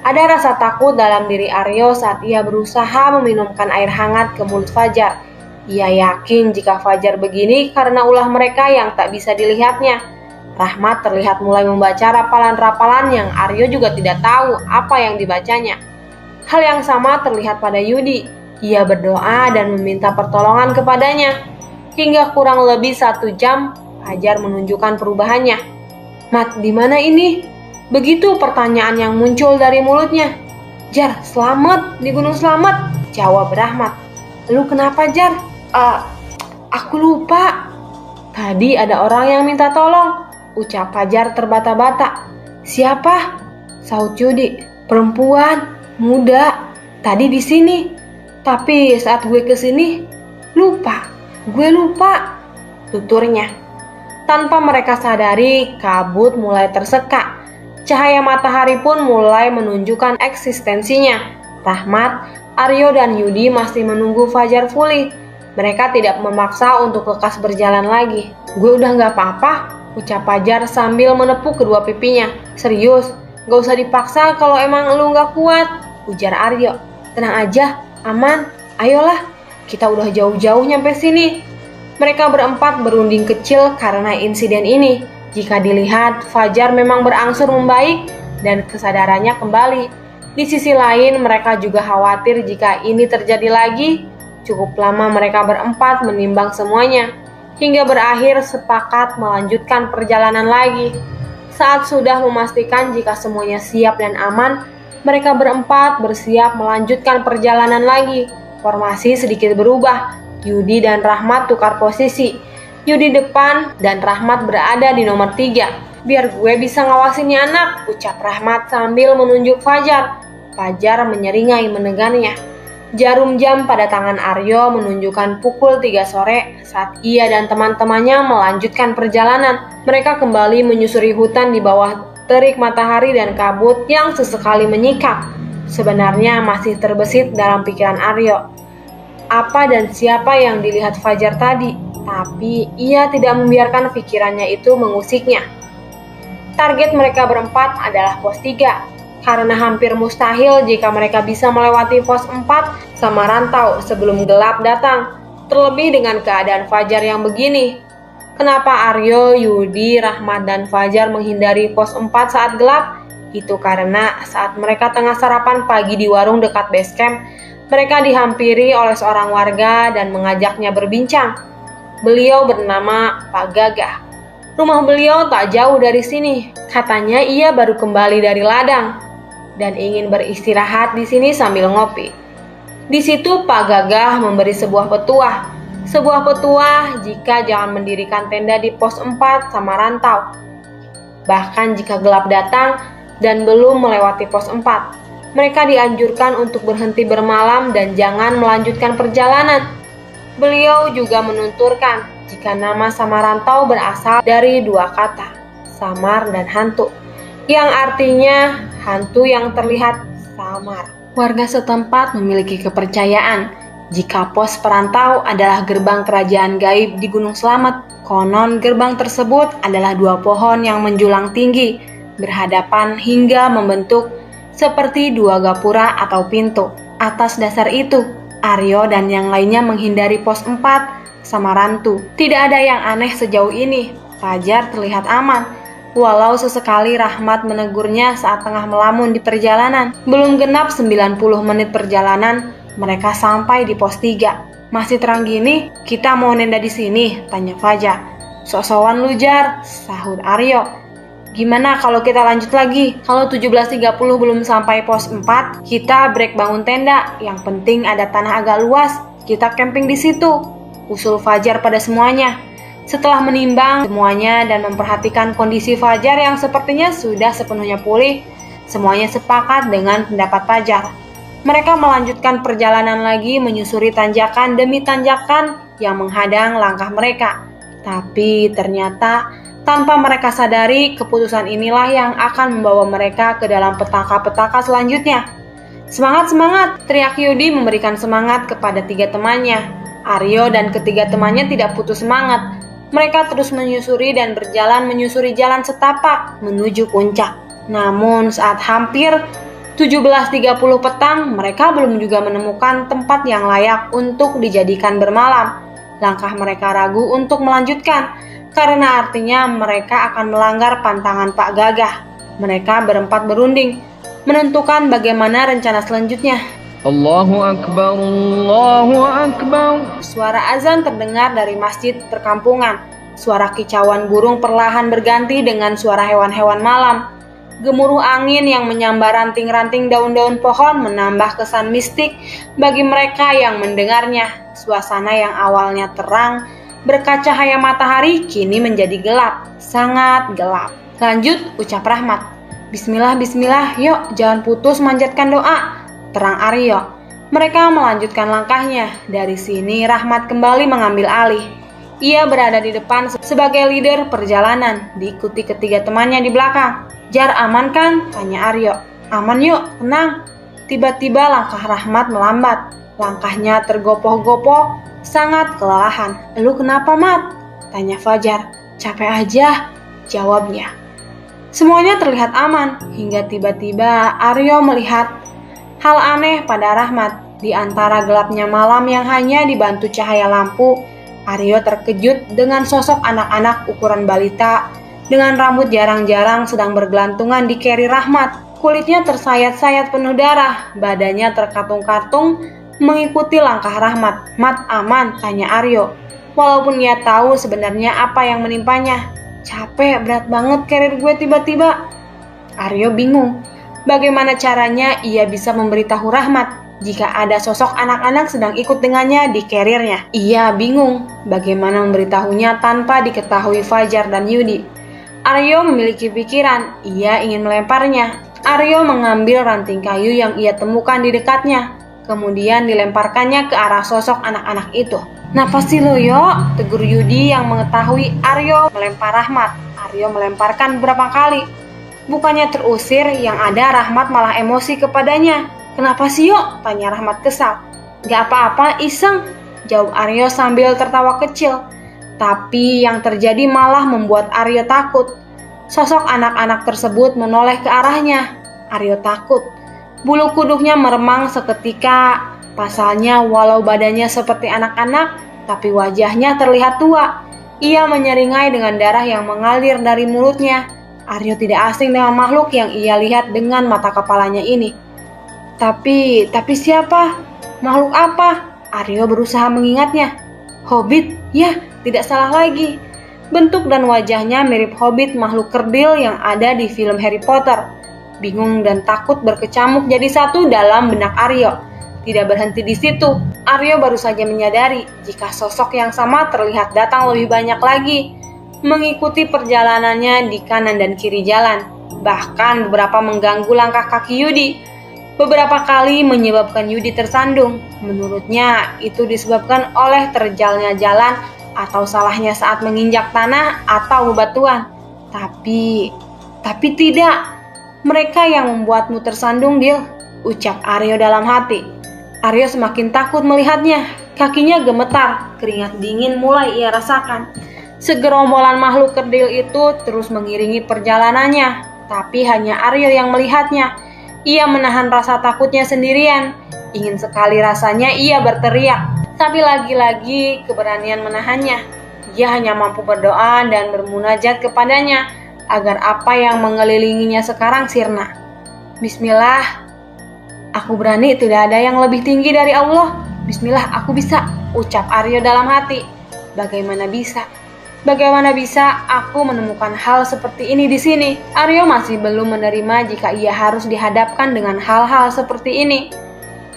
Ada rasa takut dalam diri Aryo saat ia berusaha meminumkan air hangat ke mulut Fajar. Ia yakin jika Fajar begini karena ulah mereka yang tak bisa dilihatnya. Rahmat terlihat mulai membaca rapalan-rapalan yang Aryo juga tidak tahu apa yang dibacanya. Hal yang sama terlihat pada Yudi. Ia berdoa dan meminta pertolongan kepadanya. Hingga kurang lebih 1 jam, Fajar menunjukkan perubahannya. Mat, di mana ini? Begitu pertanyaan yang muncul dari mulutnya. Jar, selamat di Gunung Selamat, jawab Rahmat. Lu kenapa Jar? Aku lupa. Tadi ada orang yang minta tolong, ucap Fajar terbata-bata. Siapa? Saut Yudi. Perempuan, muda, tadi di sini. Tapi saat gue kesini, gue lupa, tuturnya. Tanpa mereka sadari, kabut mulai tersekat. Cahaya matahari pun mulai menunjukkan eksistensinya. Rahmat, Aryo, dan Yudi masih menunggu Fajar pulih. Mereka tidak memaksa untuk lekas berjalan lagi. Gue udah gak apa-apa, ucap Fajar sambil menepuk kedua pipinya. Serius, gak usah dipaksa kalau emang lu gak kuat, ujar Aryo. Tenang aja, aman, ayolah, kita udah jauh-jauh nyampe sini. Mereka berempat berunding kecil karena insiden ini. Jika dilihat, Fajar memang berangsur membaik dan kesadarannya kembali. Di sisi lain, mereka juga khawatir jika ini terjadi lagi. Cukup lama mereka berempat menimbang semuanya, hingga berakhir sepakat melanjutkan perjalanan lagi. Saat sudah memastikan jika semuanya siap dan aman, mereka berempat bersiap melanjutkan perjalanan lagi. Formasi sedikit berubah. Yudi dan Rahmat tukar posisi. Yudi depan dan Rahmat berada di nomor 3. Biar gue bisa ngawasinnya anak, ucap Rahmat sambil menunjuk Fajar. Fajar menyeringai menegannya. Jarum jam pada tangan Aryo menunjukkan pukul 3 sore saat ia dan teman-temannya melanjutkan perjalanan. Mereka kembali menyusuri hutan di bawah terik matahari dan kabut yang sesekali menyikap. Sebenarnya masih terbesit dalam pikiran Aryo. Apa dan siapa yang dilihat Fajar tadi, tapi ia tidak membiarkan pikirannya itu mengusiknya. Target mereka berempat adalah pos 3, karena hampir mustahil jika mereka bisa melewati pos 4 sama rantau sebelum gelap datang, terlebih dengan keadaan Fajar yang begini. Kenapa Aryo, Yudi, Rahmat, dan Fajar menghindari pos 4 saat gelap? Itu karena saat mereka tengah sarapan pagi di warung dekat base camp, mereka dihampiri oleh seorang warga dan mengajaknya berbincang. Beliau bernama Pak Gagah. Rumah beliau tak jauh dari sini. Katanya ia baru kembali dari ladang dan ingin beristirahat di sini sambil ngopi. Di situ Pak Gagah memberi sebuah petuah. Sebuah petuah jika jangan mendirikan tenda di pos 4 sama rantau. Bahkan jika gelap datang dan belum melewati pos 4, mereka dianjurkan untuk berhenti bermalam dan jangan melanjutkan perjalanan. Beliau juga menunturkan jika nama Samarantau berasal dari dua kata, samar dan hantu, yang artinya hantu yang terlihat samar. Warga setempat memiliki kepercayaan jika pos perantau adalah gerbang kerajaan gaib di Gunung Slamet. Konon gerbang tersebut adalah dua pohon yang menjulang tinggi, berhadapan hingga membentuk seperti dua gapura atau pintu. Atas dasar itu, Aryo dan yang lainnya menghindari pos 4 Samarantu. Tidak ada yang aneh sejauh ini. Fajar terlihat aman, walau sesekali Rahmat menegurnya saat tengah melamun di perjalanan. Belum genap 90 menit perjalanan, mereka sampai di pos 3. Masih terang gini, kita mau nenda di sini, tanya Fajar. Sok-sokan lu Jar, sahut Aryo. Gimana kalau kita lanjut lagi? Kalau 17.30 belum sampai pos 4, kita break bangun tenda. Yang penting ada tanah agak luas, kita camping di situ, usul Fajar pada semuanya. Setelah menimbang semuanya dan memperhatikan kondisi Fajar yang sepertinya sudah sepenuhnya pulih, semuanya sepakat dengan pendapat Fajar. Mereka melanjutkan perjalanan lagi menyusuri tanjakan demi tanjakan yang menghadang langkah mereka. Tapi ternyata tanpa mereka sadari, keputusan inilah yang akan membawa mereka ke dalam petaka-petaka selanjutnya. Semangat, semangat! Teriak Yudi memberikan semangat kepada 3 temannya. Aryo dan ketiga temannya tidak putus semangat. Mereka terus menyusuri dan berjalan menyusuri jalan setapak menuju puncak. Namun saat hampir 17.30 petang, mereka belum juga menemukan tempat yang layak untuk dijadikan bermalam. Langkah mereka ragu untuk melanjutkan, karena artinya mereka akan melanggar pantangan Pak Gagah. Mereka berempat berunding, menentukan bagaimana rencana selanjutnya. Allahu Akbar, Allahu Akbar. Suara azan terdengar dari masjid perkampungan. Suara kicauan burung perlahan berganti dengan suara hewan-hewan malam. Gemuruh angin yang menyambar ranting-ranting daun-daun pohon menambah kesan mistik bagi mereka yang mendengarnya. Suasana yang awalnya terang berkaca cahaya matahari kini menjadi gelap, sangat gelap. Lanjut, ucap Rahmat. Bismillah, bismillah, yuk jangan putus manjatkan doa, terang Aryo. Mereka melanjutkan langkahnya. Dari sini Rahmat kembali mengambil alih. Ia berada di depan sebagai leader perjalanan, diikuti ketiga temannya di belakang. Jar, aman kan? Tanya Aryo. Aman yuk, tenang. Tiba-tiba langkah Rahmat melambat. Langkahnya tergopoh-gopoh, sangat kelelahan. Lu kenapa, Mat? Tanya Fajar. Capek aja, jawabnya. Semuanya terlihat aman, hingga tiba-tiba Aryo melihat hal aneh pada Rahmat. Di antara gelapnya malam yang hanya dibantu cahaya lampu, Aryo terkejut dengan sosok anak-anak ukuran balita dengan rambut jarang-jarang sedang bergelantungan di keri Rahmat. Kulitnya tersayat-sayat penuh darah, badannya terkatung-katung mengikuti langkah Rahmat. Mat, aman? Tanya Aryo. Walaupun ia tahu sebenarnya apa yang menimpanya. Capek, berat banget kerir gue tiba-tiba. Aryo bingung. Bagaimana caranya ia bisa memberitahu Rahmat jika ada sosok anak-anak sedang ikut dengannya di kerirnya? Ia bingung bagaimana memberitahunya tanpa diketahui Fajar dan Yudi. Aryo memiliki pikiran, ia ingin melemparnya. Aryo mengambil ranting kayu yang ia temukan di dekatnya, kemudian dilemparkannya ke arah sosok anak-anak itu. Napa sih lo yo? Tegur Yudi yang mengetahui Aryo melempar Rahmat. Aryo melemparkan beberapa kali. Bukannya terusir, yang ada Rahmat malah emosi kepadanya. Kenapa sih yo? Tanya Rahmat kesal. Gak apa-apa, iseng, jawab Aryo sambil tertawa kecil. Tapi yang terjadi malah membuat Aryo takut. Sosok anak-anak tersebut menoleh ke arahnya. Aryo takut. Bulu kuduknya meremang seketika. Pasalnya walau badannya seperti anak-anak, tapi wajahnya terlihat tua. Ia menyeringai dengan darah yang mengalir dari mulutnya. Aryo tidak asing dengan makhluk yang ia lihat dengan mata kepalanya ini. Tapi siapa? Makhluk apa? Aryo berusaha mengingatnya. Hobbit, ya, tidak salah lagi. Bentuk dan wajahnya mirip hobbit makhluk kerdil yang ada di film Harry Potter. Bingung dan takut berkecamuk jadi satu dalam benak Aryo. Tidak berhenti di situ, Aryo baru saja menyadari jika sosok yang sama terlihat datang lebih banyak lagi, mengikuti perjalanannya di kanan dan kiri jalan. Bahkan beberapa mengganggu langkah kaki Yudi. Beberapa kali menyebabkan Yudi tersandung. Menurutnya itu disebabkan oleh terjalnya jalan atau salahnya saat menginjak tanah atau bebatuan. Tapi tidak. Mereka yang membuatmu tersandung, Dil, ucap Aryo dalam hati. Aryo semakin takut melihatnya. Kakinya gemetar, keringat dingin mulai ia rasakan. Segerombolan makhluk kerdil itu terus mengiringi perjalanannya, tapi hanya Aryo yang melihatnya. Ia menahan rasa takutnya sendirian. Ingin sekali rasanya ia berteriak, tapi lagi-lagi keberanian menahannya. Ia hanya mampu berdoa dan bermunajat kepadanya agar apa yang mengelilinginya sekarang sirna. Bismillah, aku berani, tidak ada yang lebih tinggi dari Allah. Bismillah, aku bisa, ucap Aryo dalam hati. Bagaimana bisa aku menemukan hal seperti ini di sini? Aryo masih belum menerima jika ia harus dihadapkan dengan hal-hal seperti ini.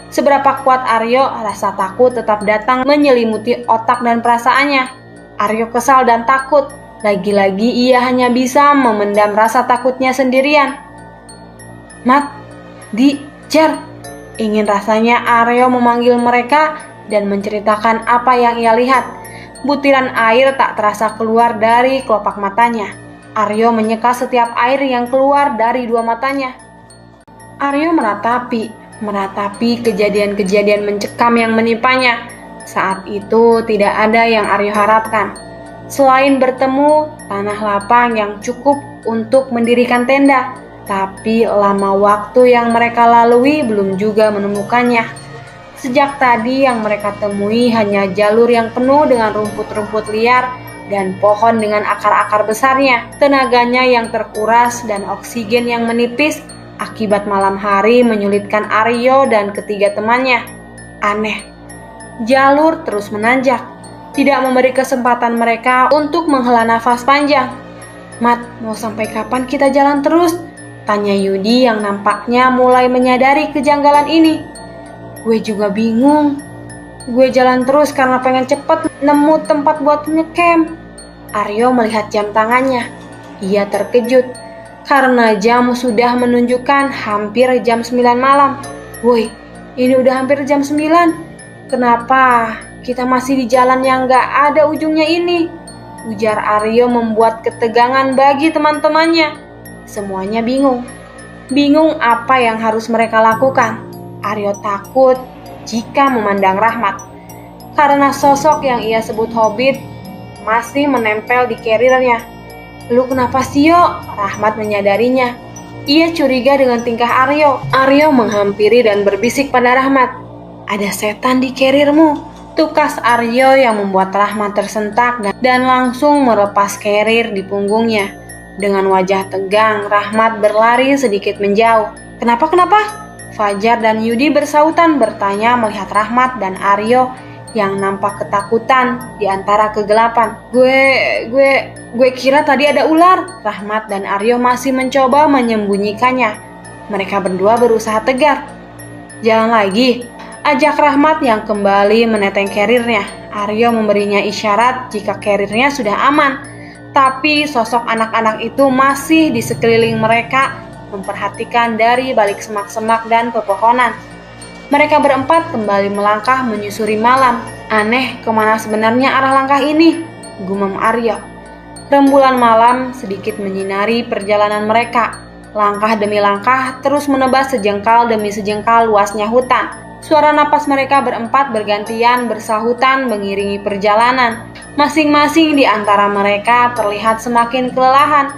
Seberapa kuat Aryo, rasa takut tetap datang menyelimuti otak dan perasaannya. Aryo kesal dan takut. Lagi-lagi ia hanya bisa memendam rasa takutnya sendirian. Mat, Di, Jar. Ingin rasanya Aryo memanggil mereka dan menceritakan apa yang ia lihat. Butiran air tak terasa keluar dari kelopak matanya. Aryo menyeka setiap air yang keluar dari dua matanya. Aryo meratapi kejadian-kejadian mencekam yang menimpanya. Saat itu tidak ada yang Aryo harapkan, selain bertemu tanah lapang yang cukup untuk mendirikan tenda. Tapi lama waktu yang mereka lalui belum juga menemukannya. Sejak tadi yang mereka temui hanya jalur yang penuh dengan rumput-rumput liar dan pohon dengan akar-akar besarnya. Tenaganya yang terkuras dan oksigen yang menipis akibat malam hari menyulitkan Aryo dan ketiga temannya. Aneh, jalur terus menanjak, tidak memberi kesempatan mereka untuk menghela nafas panjang. Mat, mau sampai kapan kita jalan terus? Tanya Yudi yang nampaknya mulai menyadari kejanggalan ini. Gue juga bingung. Gue jalan terus karena pengen cepet nemu tempat buat ngecamp. Aryo melihat jam tangannya. Ia terkejut karena jam sudah menunjukkan hampir jam 9 malam. Woi, ini udah hampir jam 9. Kenapa kita masih di jalan yang gak ada ujungnya ini? Ujar Aryo membuat ketegangan bagi teman-temannya. Semuanya bingung. Bingung apa yang harus mereka lakukan. Aryo takut jika memandang Rahmat, karena sosok yang ia sebut hobbit masih menempel di carrier-nya. Lu kenapa sih, Yo? Rahmat menyadarinya. Ia curiga dengan tingkah Aryo. Aryo menghampiri dan berbisik pada Rahmat. Ada setan di carrier-mu. Tukas Aryo yang membuat Rahmat tersentak dan langsung melepas carrier di punggungnya. Dengan wajah tegang, Rahmat berlari sedikit menjauh. Kenapa? Fajar dan Yudi bersautan bertanya melihat Rahmat dan Aryo yang nampak ketakutan di antara kegelapan. Gue kira tadi ada ular. Rahmat dan Aryo masih mencoba menyembunyikannya. Mereka berdua berusaha tegar. Jalan lagi, ajak Rahmat yang kembali meneteng carrier-nya. Aryo memberinya isyarat jika carrier-nya sudah aman. Tapi sosok anak-anak itu masih di sekeliling mereka, memperhatikan dari balik semak-semak dan pepohonan. Mereka berempat kembali melangkah menyusuri malam. Aneh, kemana sebenarnya arah langkah ini? Gumam Aryo. Rembulan malam sedikit menyinari perjalanan mereka. Langkah demi langkah terus menebas sejengkal demi sejengkal luasnya hutan. Suara napas mereka berempat bergantian bersahutan mengiringi perjalanan. Masing-masing di antara mereka terlihat semakin kelelahan.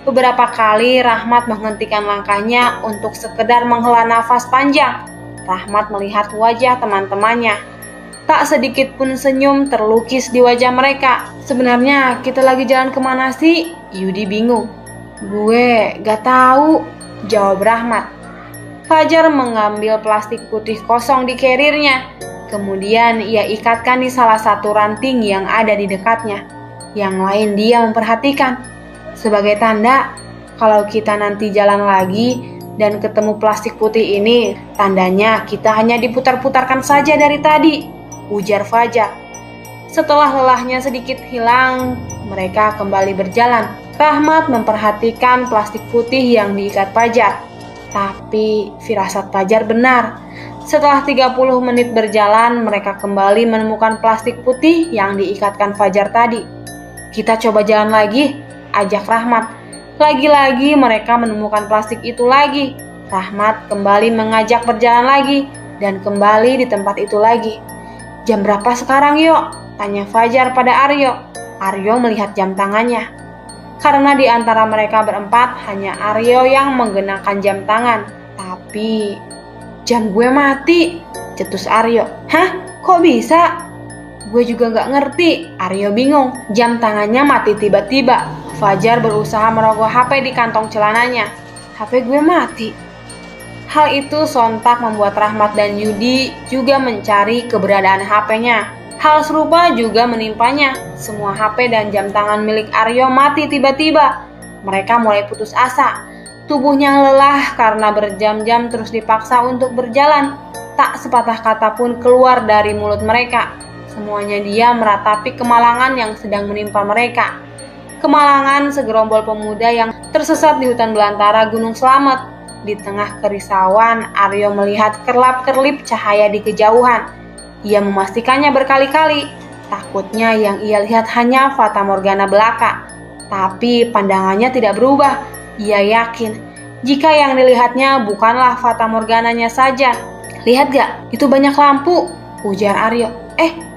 Beberapa kali Rahmat menghentikan langkahnya untuk sekedar menghela nafas panjang. Rahmat melihat wajah teman-temannya. Tak sedikit pun senyum terlukis di wajah mereka. Sebenarnya kita lagi jalan kemana sih? Yudi bingung. Gue gak tahu, jawab Rahmat. Fajar mengambil plastik putih kosong di carrier-nya. Kemudian ia ikatkan di salah satu ranting yang ada di dekatnya. yang lain dia memperhatikan. Sebagai tanda, kalau kita nanti jalan lagi dan ketemu plastik putih ini, tandanya kita hanya diputar-putarkan saja dari tadi, ujar Fajar. Setelah lelahnya sedikit hilang, mereka kembali berjalan. Rahmat memperhatikan plastik putih yang diikat Fajar. Tapi firasat Fajar benar. Setelah 30 menit berjalan, mereka kembali menemukan plastik putih yang diikatkan Fajar tadi. Kita coba jalan lagi, ajak Rahmat. Lagi-lagi mereka menemukan plastik itu lagi. Rahmat kembali mengajak berjalan lagi dan kembali di tempat itu lagi. Jam berapa sekarang, Yo? Tanya Fajar pada Aryo. Aryo melihat jam tangannya. Karena di antara mereka berempat hanya Aryo yang menggunakan jam tangan. Tapi jam gue mati, cetus Aryo. Hah? Kok bisa? Gue juga gak ngerti, Aryo bingung. Jam tangannya mati tiba-tiba. Fajar berusaha merogoh HP di kantong celananya. HP gue mati. Hal itu sontak membuat Rahmat dan Yudi juga mencari keberadaan HP-nya. Hal serupa juga menimpanya. Semua HP dan jam tangan milik Aryo mati tiba-tiba. Mereka mulai putus asa. Tubuhnya lelah karena berjam-jam terus dipaksa untuk berjalan. Tak sepatah kata pun keluar dari mulut mereka. Semuanya dia meratapi kemalangan yang sedang menimpa mereka. Kemalangan segerombol pemuda yang tersesat di hutan belantara Gunung Slamet. Di tengah kerisauan, Aryo melihat kerlap-kerlip cahaya di kejauhan. Ia memastikannya berkali-kali. Takutnya yang ia lihat hanya fata morgana belaka. Tapi pandangannya tidak berubah. Ia yakin jika yang dilihatnya bukanlah fata morgananya saja. Lihat gak? Itu banyak lampu, ujar Aryo.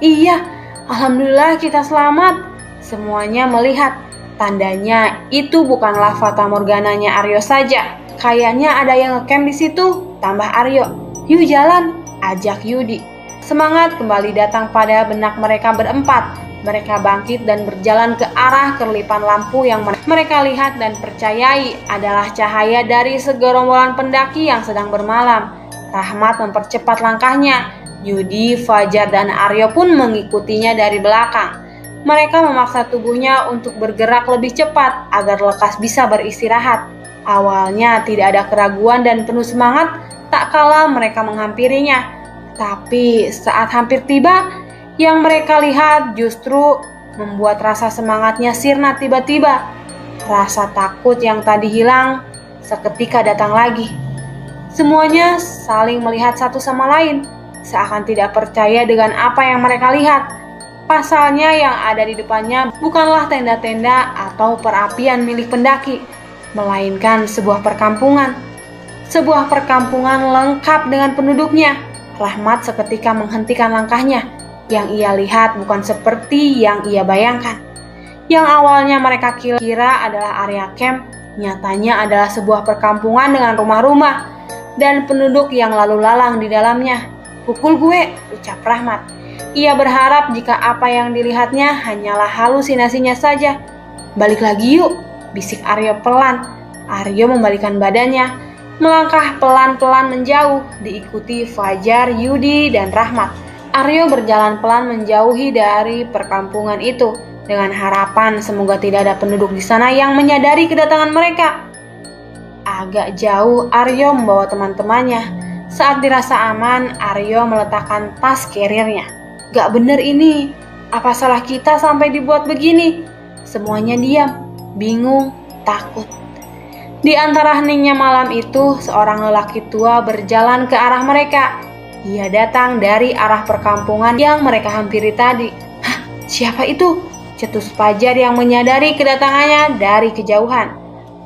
Iya, alhamdulillah kita selamat. Semuanya melihat. Tandanya itu bukanlah fata morgananya Aryo saja. Kayaknya ada yang ngecamp di situ, tambah Aryo. Yuk jalan, ajak Yudi. Semangat kembali datang pada benak mereka berempat. Mereka bangkit dan berjalan ke arah kerlipan lampu yang mereka lihat dan percayai adalah cahaya dari segerombolan pendaki yang sedang bermalam. Rahmat mempercepat langkahnya. Yudi, Fajar, dan Aryo pun mengikutinya dari belakang. Mereka memaksa tubuhnya untuk bergerak lebih cepat agar lekas bisa beristirahat. Awalnya tidak ada keraguan dan penuh semangat tak kala mereka menghampirinya. Tapi saat hampir tiba, yang mereka lihat justru membuat rasa semangatnya sirna tiba-tiba. Rasa takut yang tadi hilang seketika datang lagi. Semuanya saling melihat satu sama lain, seakan tidak percaya dengan apa yang mereka lihat. Pasalnya yang ada di depannya bukanlah tenda-tenda atau perapian milik pendaki, melainkan sebuah perkampungan. Sebuah perkampungan lengkap dengan penduduknya. Rahmat seketika menghentikan langkahnya. Yang ia lihat bukan seperti yang ia bayangkan. Yang awalnya mereka kira adalah area camp, nyatanya adalah sebuah perkampungan dengan rumah-rumah dan penduduk yang lalu lalang di dalamnya. Pukul gue, ucap Rahmat. Ia berharap jika apa yang dilihatnya hanyalah halusinasinya saja. Balik lagi yuk, bisik Aryo pelan. Aryo membalikkan badannya, melangkah pelan-pelan menjauh, diikuti Fajar, Yudi, dan Rahmat. Aryo berjalan pelan menjauhi dari perkampungan itu, dengan harapan semoga tidak ada penduduk di sana yang menyadari kedatangan mereka. Agak jauh, Aryo membawa teman-temannya. Saat dirasa aman, Aryo meletakkan tas carrier-nya. Gak bener ini, apa salah kita sampai dibuat begini? Semuanya diam, bingung, takut. Di antara heningnya malam itu, seorang lelaki tua berjalan ke arah mereka. Ia datang dari arah perkampungan yang mereka hampiri tadi. Hah, siapa itu? Cetus Fajar yang menyadari kedatangannya dari kejauhan.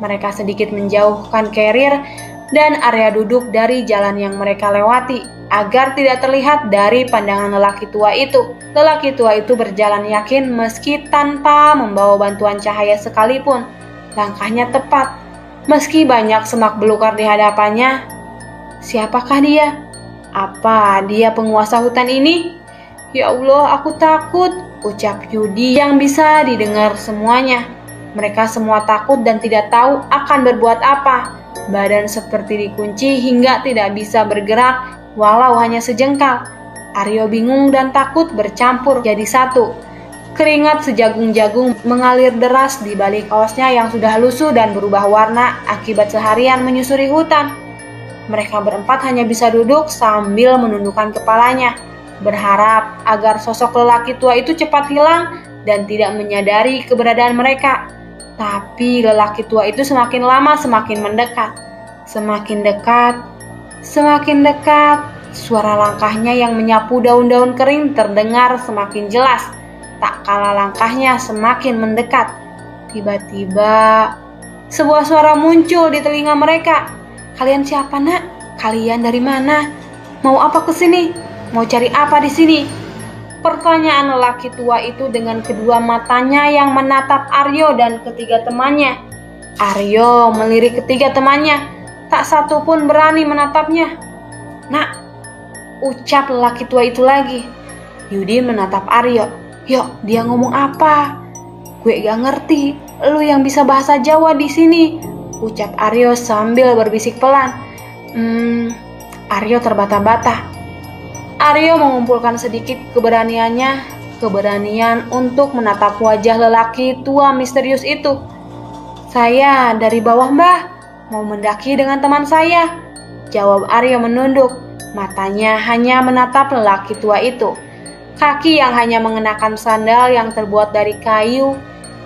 Mereka sedikit menjauhkan carrier dan area duduk dari jalan yang mereka lewati, agar tidak terlihat dari pandangan lelaki tua itu. Lelaki tua itu berjalan yakin meski tanpa membawa bantuan cahaya sekalipun. Langkahnya tepat, meski banyak semak belukar di hadapannya. Siapakah dia? Apa dia penguasa hutan ini? Ya Allah, aku takut, ucap Yudi yang bisa didengar semuanya. Mereka semua takut dan tidak tahu akan berbuat apa. Badan seperti dikunci hingga tidak bisa bergerak walau hanya sejengkal. Aryo bingung dan takut bercampur jadi satu. Keringat sejagung-jagung mengalir deras di balik kaosnya yang sudah lusuh dan berubah warna akibat seharian menyusuri hutan. Mereka berempat hanya bisa duduk sambil menundukkan kepalanya, berharap agar sosok lelaki tua itu cepat hilang dan tidak menyadari keberadaan mereka. Tapi lelaki tua itu semakin lama semakin mendekat. Semakin dekat, semakin dekat. Suara langkahnya yang menyapu daun-daun kering terdengar semakin jelas. Tak kalah langkahnya semakin mendekat. Tiba-tiba, sebuah suara muncul di telinga mereka. "Kalian siapa, Nak? Kalian dari mana? Mau apa ke sini? Mau cari apa di sini?" Pertanyaan lelaki tua itu dengan kedua matanya yang menatap Aryo dan ketiga temannya. Aryo melirik ketiga temannya. Tak satu pun berani menatapnya. "Nak," ucap lelaki tua itu lagi. Yudi menatap Aryo. "Yuk, dia ngomong apa? Gue gak ngerti. Lu yang bisa bahasa Jawa di sini," ucap Aryo sambil berbisik pelan. Aryo terbata-bata. Aryo mengumpulkan sedikit keberanian untuk menatap wajah lelaki tua misterius itu. "Saya dari bawah, Mbah. Mau mendaki dengan teman saya," jawab Aryo menunduk. Matanya hanya menatap lelaki tua itu. Kaki yang hanya mengenakan sandal yang terbuat dari kayu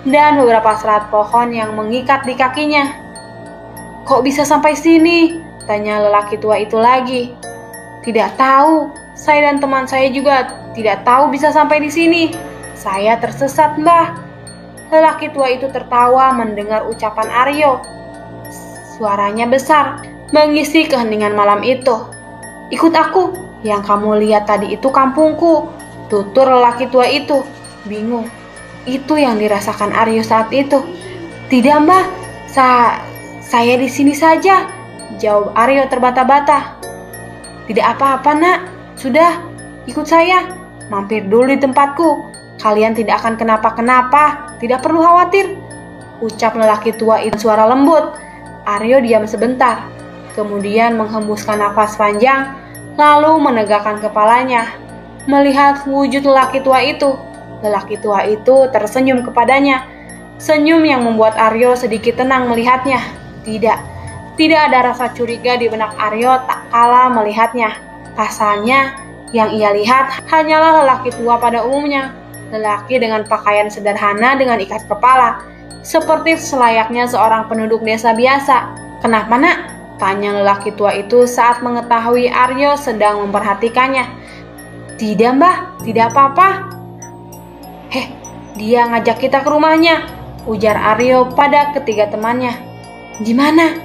dan beberapa serat pohon yang mengikat di kakinya. "Kok bisa sampai sini?" tanya lelaki tua itu lagi. "Tidak tahu. Saya dan teman saya juga tidak tahu bisa sampai di sini. Saya tersesat, Mbah." Lelaki tua itu tertawa mendengar ucapan Aryo. Suaranya besar, mengisi keheningan malam itu. "Ikut aku. Yang kamu lihat tadi itu kampungku," tutur lelaki tua itu, bingung. Itu yang dirasakan Aryo saat itu. "Tidak, Mbah. Saya di sini saja," jawab Aryo terbata-bata. "Tidak apa-apa, Nak. Sudah, ikut saya. Mampir dulu di tempatku. Kalian tidak akan kenapa-kenapa. Tidak perlu khawatir," ucap lelaki tua itu suara lembut. Aryo diam sebentar, kemudian menghembuskan nafas panjang, lalu menegakkan kepalanya. Melihat wujud lelaki tua itu, lelaki tua itu tersenyum kepadanya. Senyum yang membuat Aryo sedikit tenang melihatnya. Tidak ada rasa curiga di benak Aryo tak kala melihatnya. Pasalnya, yang ia lihat hanyalah lelaki tua pada umumnya. Lelaki dengan pakaian sederhana dengan ikat kepala, seperti selayaknya seorang penduduk desa biasa. "Kenapa, Nak?" tanya lelaki tua itu saat mengetahui Aryo sedang memperhatikannya. "Tidak, Mbah, tidak apa-apa." Dia ngajak kita ke rumahnya," ujar Aryo pada ketiga temannya. "Di mana?"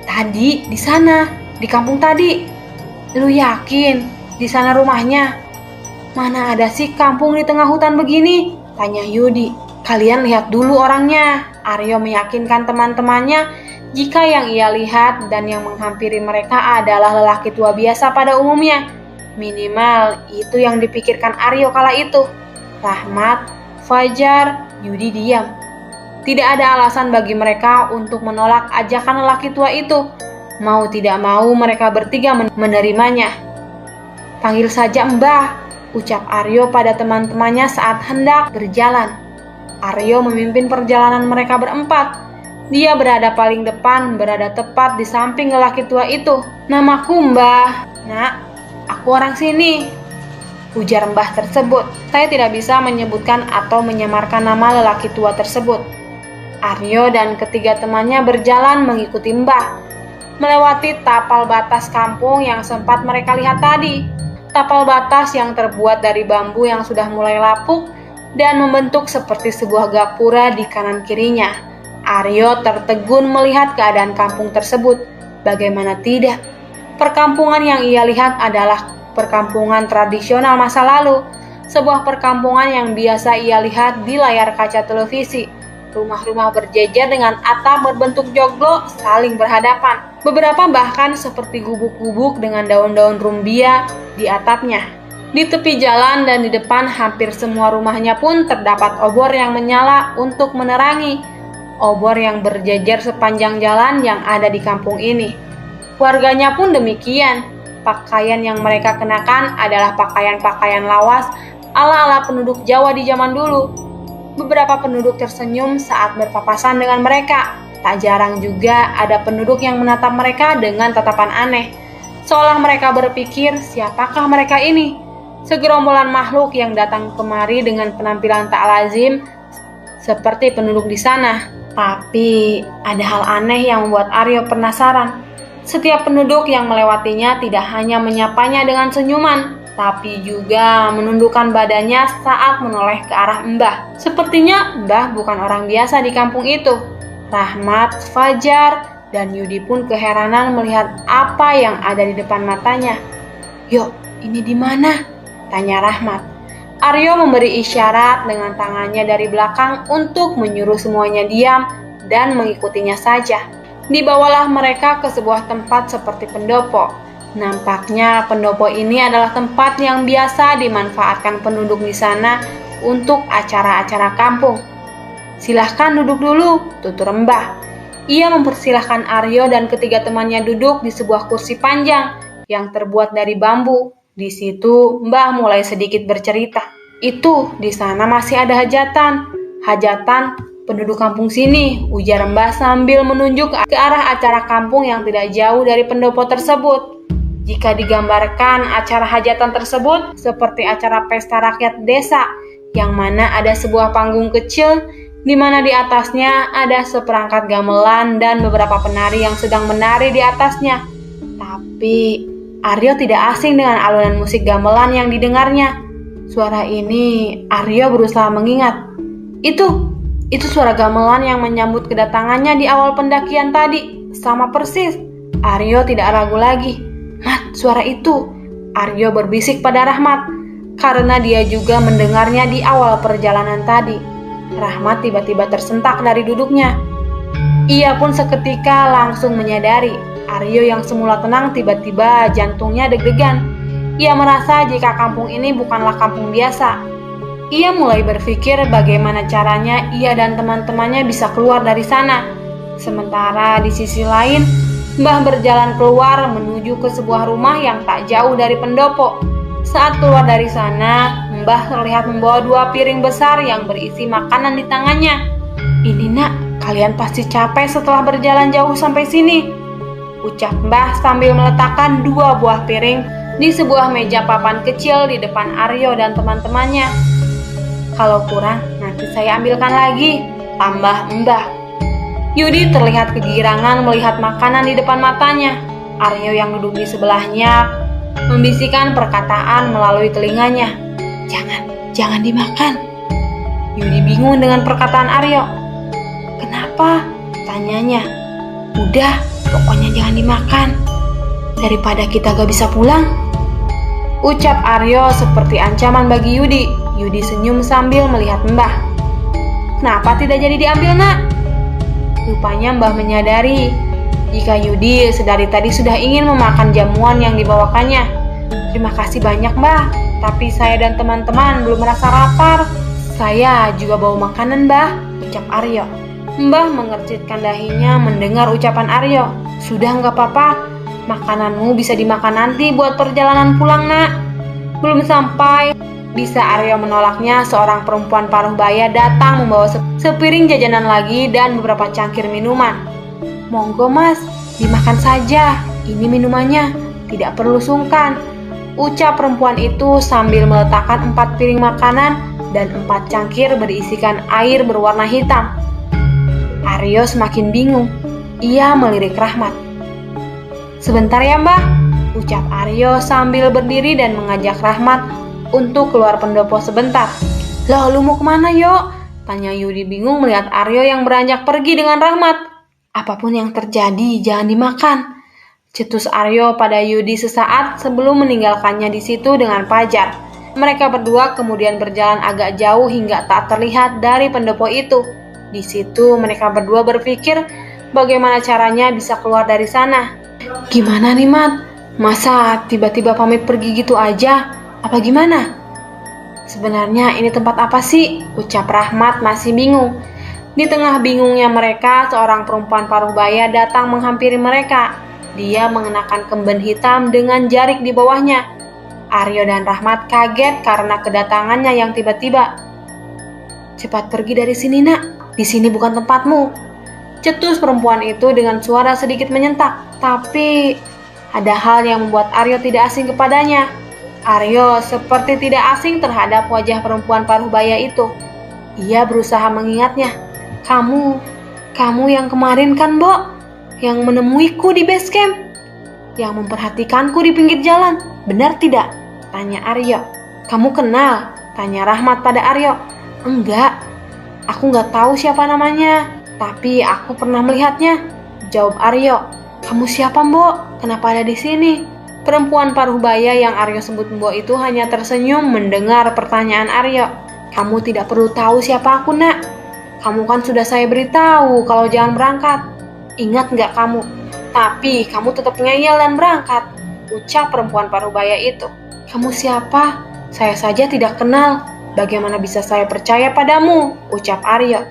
"Tadi, di sana, di kampung tadi." "Lu yakin di sana rumahnya?" "Mana ada sih kampung di tengah hutan begini?" tanya Yudi. "Kalian lihat dulu orangnya." Aryo meyakinkan teman-temannya jika yang ia lihat dan yang menghampiri mereka adalah lelaki tua biasa pada umumnya. Minimal itu yang dipikirkan Aryo kala itu. Rahmat, Fajar, Yudi diam. Tidak ada alasan bagi mereka untuk menolak ajakan lelaki tua itu. Mau tidak mau mereka bertiga menerimanya. "Panggil saja Mbah," ucap Aryo pada teman-temannya saat hendak berjalan. Aryo memimpin perjalanan mereka berempat. Dia berada paling depan, berada tepat di samping lelaki tua itu. "Namaku Mbah." "Nak, aku orang sini," ujar Mbah tersebut. Saya tidak bisa menyebutkan atau menyamarkan nama lelaki tua tersebut. Aryo dan ketiga temannya berjalan mengikuti Mbah, melewati tapal batas kampung yang sempat mereka lihat tadi. Tapal batas yang terbuat dari bambu yang sudah mulai lapuk dan membentuk seperti sebuah gapura di kanan kirinya. Aryo tertegun melihat keadaan kampung tersebut. Bagaimana tidak? Perkampungan yang ia lihat adalah perkampungan tradisional masa lalu, sebuah perkampungan yang biasa ia lihat di layar kaca televisi. Rumah-rumah berjejer dengan atap berbentuk joglo saling berhadapan. Beberapa bahkan seperti gubuk-gubuk dengan daun-daun rumbia di atapnya. Di tepi jalan dan di depan hampir semua rumahnya pun terdapat obor yang menyala untuk menerangi. Obor yang berjejer sepanjang jalan yang ada di kampung ini. Warganya pun demikian. Pakaian yang mereka kenakan adalah pakaian-pakaian lawas ala-ala penduduk Jawa di zaman dulu. Beberapa penduduk tersenyum saat berpapasan dengan mereka. Tak jarang juga ada penduduk yang menatap mereka dengan tatapan aneh, seolah mereka berpikir, siapakah mereka ini? Segerombolan makhluk yang datang kemari dengan penampilan tak lazim seperti penduduk di sana. Tapi ada hal aneh yang membuat Aryo penasaran. Setiap penduduk yang melewatinya tidak hanya menyapanya dengan senyuman, tapi juga menundukkan badannya saat menoleh ke arah Mbah. Sepertinya Mbah bukan orang biasa di kampung itu. Rahmat, Fajar, dan Yudi pun keheranan melihat apa yang ada di depan matanya. "Yuk, ini di mana?" tanya Rahmat. Aryo memberi isyarat dengan tangannya dari belakang untuk menyuruh semuanya diam dan mengikutinya saja. Dibawalah mereka ke sebuah tempat seperti pendopo. Nampaknya pendopo ini adalah tempat yang biasa dimanfaatkan penduduk di sana untuk acara-acara kampung. "Silahkan duduk dulu," tutur Mbah. Ia mempersilahkan Aryo dan ketiga temannya duduk di sebuah kursi panjang yang terbuat dari bambu. Di situ Mbah mulai sedikit bercerita. "Itu di sana masih ada hajatan. Hajatan penduduk kampung sini," ujar Mbah sambil menunjuk ke arah acara kampung yang tidak jauh dari pendopo tersebut. Jika digambarkan acara hajatan tersebut seperti acara pesta rakyat desa, yang mana ada sebuah panggung kecil di mana di atasnya ada seperangkat gamelan dan beberapa penari yang sedang menari di atasnya. Tapi Aryo tidak asing dengan alunan musik gamelan yang didengarnya. Suara ini Aryo berusaha mengingat. Itu suara gamelan yang menyambut kedatangannya di awal pendakian tadi. Sama persis. Aryo tidak ragu lagi. "Mat, suara itu." Aryo berbisik pada Rahmat, karena dia juga mendengarnya di awal perjalanan tadi. Rahmat tiba-tiba tersentak dari duduknya. Ia pun seketika langsung menyadari, Aryo yang semula tenang tiba-tiba jantungnya deg-degan. Ia merasa jika kampung ini bukanlah kampung biasa. Ia mulai berpikir bagaimana caranya ia dan teman-temannya bisa keluar dari sana. Sementara di sisi lain, Mbah berjalan keluar menuju ke sebuah rumah yang tak jauh dari pendopo. Saat keluar dari sana, Mbah terlihat membawa 2 piring besar yang berisi makanan di tangannya. "Ini nak, kalian pasti capek setelah berjalan jauh sampai sini," ucap Mbah sambil meletakkan 2 buah piring di sebuah meja papan kecil di depan Aryo dan teman-temannya. "Kalau kurang, nanti saya ambilkan lagi," tambah Mbah. Yudi terlihat kegirangan melihat makanan di depan matanya. Aryo yang duduk di sebelahnya membisikkan perkataan melalui telinganya. Jangan dimakan." Yudi bingung dengan perkataan Aryo. "Kenapa?" tanyanya. "Udah, pokoknya jangan dimakan. Daripada kita gak bisa pulang," ucap Aryo seperti ancaman bagi Yudi. Yudi senyum sambil melihat Mbah. "Kenapa tidak jadi diambil, nak?" Rupanya Mbah menyadari jika Yudi sedari tadi sudah ingin memakan jamuan yang dibawakannya. "Terima kasih banyak, Mbah, tapi saya dan teman-teman belum merasa lapar." "Saya juga bawa makanan, Mbah," ucap Aryo. Mbah mengercitkan dahinya mendengar ucapan Aryo. "Sudah nggak apa-apa, makananmu bisa dimakan nanti buat perjalanan pulang, nak." Belum sampai bisa Aryo menolaknya, seorang perempuan paruh baya datang membawa sepiring jajanan lagi dan beberapa cangkir minuman. "Monggo mas, dimakan saja, ini minumannya, tidak perlu sungkan," ucap perempuan itu sambil meletakkan 4 piring makanan dan 4 cangkir berisikan air berwarna hitam. Aryo semakin bingung. Ia melirik Rahmat. "Sebentar ya Mbah," ucap Aryo sambil berdiri dan mengajak Rahmat untuk keluar pendopo sebentar. "Loh, lu mau kemana, Yo?" tanya Yudi bingung melihat Aryo yang beranjak pergi dengan Rahmat. "Apapun yang terjadi, jangan dimakan," cetus Aryo pada Yudi sesaat sebelum meninggalkannya di situ dengan Fajar. Mereka berdua kemudian berjalan agak jauh hingga tak terlihat dari pendopo itu. Di situ mereka berdua berpikir bagaimana caranya bisa keluar dari sana. "Gimana nih, Mat? Masa tiba-tiba pamit pergi gitu aja? Apa gimana?" "Sebenarnya ini tempat apa sih?" ucap Rahmat masih bingung. Di tengah bingungnya mereka, seorang perempuan paruh baya datang menghampiri mereka. Dia mengenakan kemben hitam dengan jarik di bawahnya. Aryo dan Rahmat kaget karena kedatangannya yang tiba-tiba. "Cepat pergi dari sini, Nak. Di sini bukan tempatmu," cetus perempuan itu dengan suara sedikit menyentak. Tapi ada hal yang membuat Aryo tidak asing kepadanya. Aryo seperti tidak asing terhadap wajah perempuan paruh baya itu. Ia berusaha mengingatnya. Kamu yang kemarin kan, Bo? Yang menemuiku di base camp? Yang memperhatikanku di pinggir jalan? Benar tidak? Tanya Aryo. "Kamu kenal?" Tanya Rahmat pada Aryo. "Enggak, aku nggak tahu siapa namanya, tapi aku pernah melihatnya," jawab Aryo. "Kamu siapa, Mbok? Kenapa ada di sini?" Perempuan paruh baya yang Aryo sebut Mbok itu hanya tersenyum mendengar pertanyaan Aryo. "Kamu tidak perlu tahu siapa aku, Nak. Kamu kan sudah saya beritahu kalau jangan berangkat. Ingat nggak kamu? Tapi kamu tetap ngeyel dan berangkat," ucap perempuan paruh baya itu. "Kamu siapa? Saya saja tidak kenal. Bagaimana bisa saya percaya padamu?" ucap Aryo.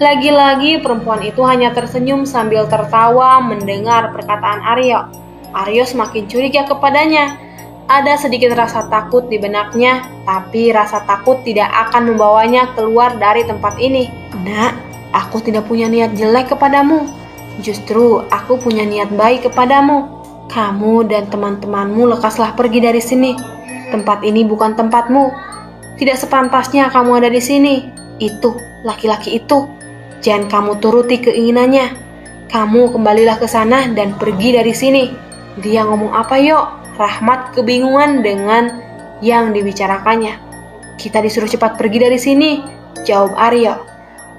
Lagi-lagi perempuan itu hanya tersenyum sambil tertawa mendengar perkataan Aryo. Aryo semakin curiga kepadanya. Ada sedikit rasa takut di benaknya, tapi rasa takut tidak akan membawanya keluar dari tempat ini. "Nak, aku tidak punya niat jelek kepadamu. Justru aku punya niat baik kepadamu. Kamu dan teman-temanmu lekaslah pergi dari sini. Tempat ini bukan tempatmu. Tidak sepantasnya kamu ada di sini. Itu, laki-laki itu. Jangan kamu turuti keinginannya. Kamu kembalilah ke sana dan pergi dari sini." "Dia ngomong apa, Yok?" Rahmat kebingungan dengan yang dibicarakannya. "Kita disuruh cepat pergi dari sini," jawab Aryo.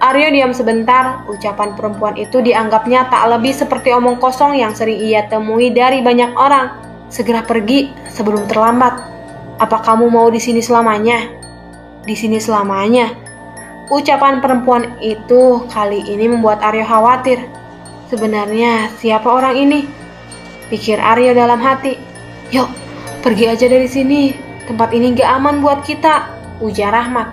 Aryo diam sebentar. Ucapan perempuan itu dianggapnya tak lebih seperti omong kosong yang sering ia temui dari banyak orang. "Segera pergi sebelum terlambat. Apa kamu mau di sini selamanya?" "Di sini selamanya?" Ucapan perempuan itu kali ini membuat Aryo khawatir. Sebenarnya siapa orang ini? Pikir Aryo dalam hati. "Yuk, pergi aja dari sini. Tempat ini gak aman buat kita," ujar Rahmat.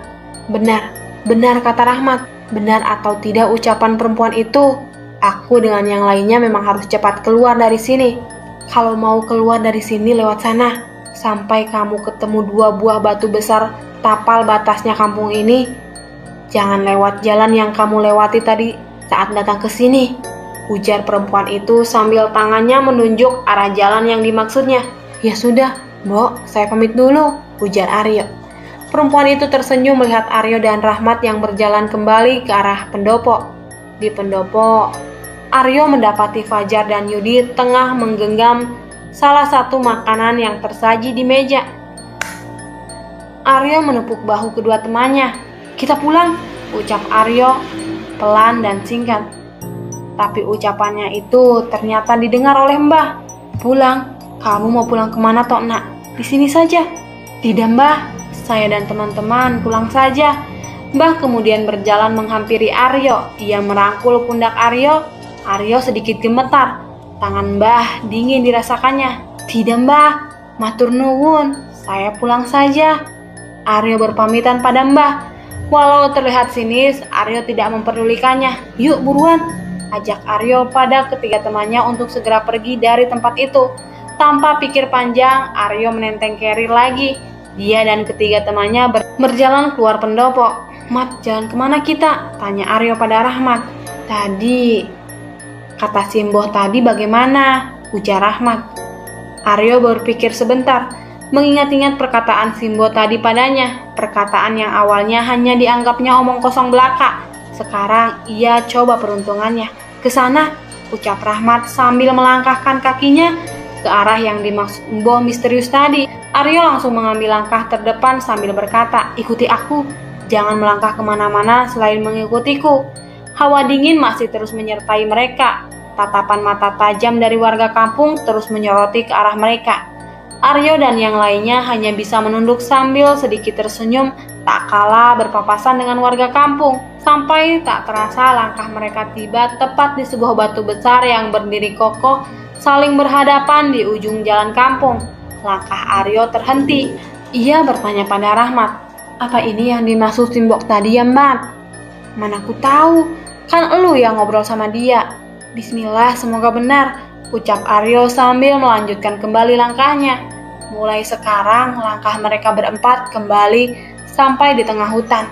Benar kata Rahmat. Benar atau tidak ucapan perempuan itu, aku dengan yang lainnya memang harus cepat keluar dari sini. Kalau mau keluar dari sini lewat sana, sampai kamu ketemu 2 buah batu besar tapal batasnya kampung ini. Jangan lewat jalan yang kamu lewati tadi saat datang ke sini, ujar perempuan itu sambil tangannya menunjuk arah jalan yang dimaksudnya. "Ya sudah, Mbok, saya pamit dulu," ujar Aryo. Perempuan itu tersenyum melihat Aryo dan Rahmat yang berjalan kembali ke arah pendopo. Di pendopo, Aryo mendapati Fajar dan Yudi tengah menggenggam salah satu makanan yang tersaji di meja. Aryo menepuk bahu kedua temannya. "Kita pulang," ucap Aryo pelan dan singkat. Tapi ucapannya itu ternyata didengar oleh Mbah. "Pulang? Kamu mau pulang kemana toh, Nak? Di sini saja." "Tidak, Mbah. Saya dan teman-teman pulang saja." Mbah kemudian berjalan menghampiri Aryo. Ia merangkul pundak Aryo. Aryo sedikit gemetar. Tangan Mbah dingin dirasakannya. "Tidak, Mbah. Matur nuwun. Saya pulang saja." Aryo berpamitan pada Mbah. Walau terlihat sinis, Aryo tidak memperdulikannya. "Yuk buruan," ajak Aryo pada ketiga temannya untuk segera pergi dari tempat itu. Tanpa pikir panjang, Aryo menenteng carrier lagi. Dia dan ketiga temannya berjalan keluar pendopo. "Mat, jalan kemana kita?" tanya Aryo pada Rahmat. "Tadi, kata Simboh tadi bagaimana?" ujar Rahmat. Aryo berpikir sebentar, mengingat-ingat perkataan Simbo tadi padanya. Perkataan yang awalnya hanya dianggapnya omong kosong belaka. Sekarang ia coba peruntungannya. "Ke sana," ucap Rahmat sambil melangkahkan kakinya ke arah yang dimaksud Mbah misterius tadi. Aryo langsung mengambil langkah terdepan sambil berkata, "Ikuti aku. Jangan melangkah kemana-mana selain mengikutiku." Hawa dingin masih terus menyertai mereka. Tatapan mata tajam dari warga kampung terus menyoroti ke arah mereka. Aryo dan yang lainnya hanya bisa menunduk sambil sedikit tersenyum, tak kalah berpapasan dengan warga kampung. Sampai tak terasa langkah mereka tiba tepat di sebuah batu besar yang berdiri kokoh, saling berhadapan di ujung jalan kampung. Langkah Aryo terhenti. Ia bertanya pada Rahmat, "Apa ini yang dimaksud Simbok tadi ya, Mat?" "Mana aku tahu, kan elu yang ngobrol sama dia." "Bismillah, semoga benar," ucap Aryo sambil melanjutkan kembali langkahnya. Mulai sekarang, langkah mereka berempat kembali sampai di tengah hutan.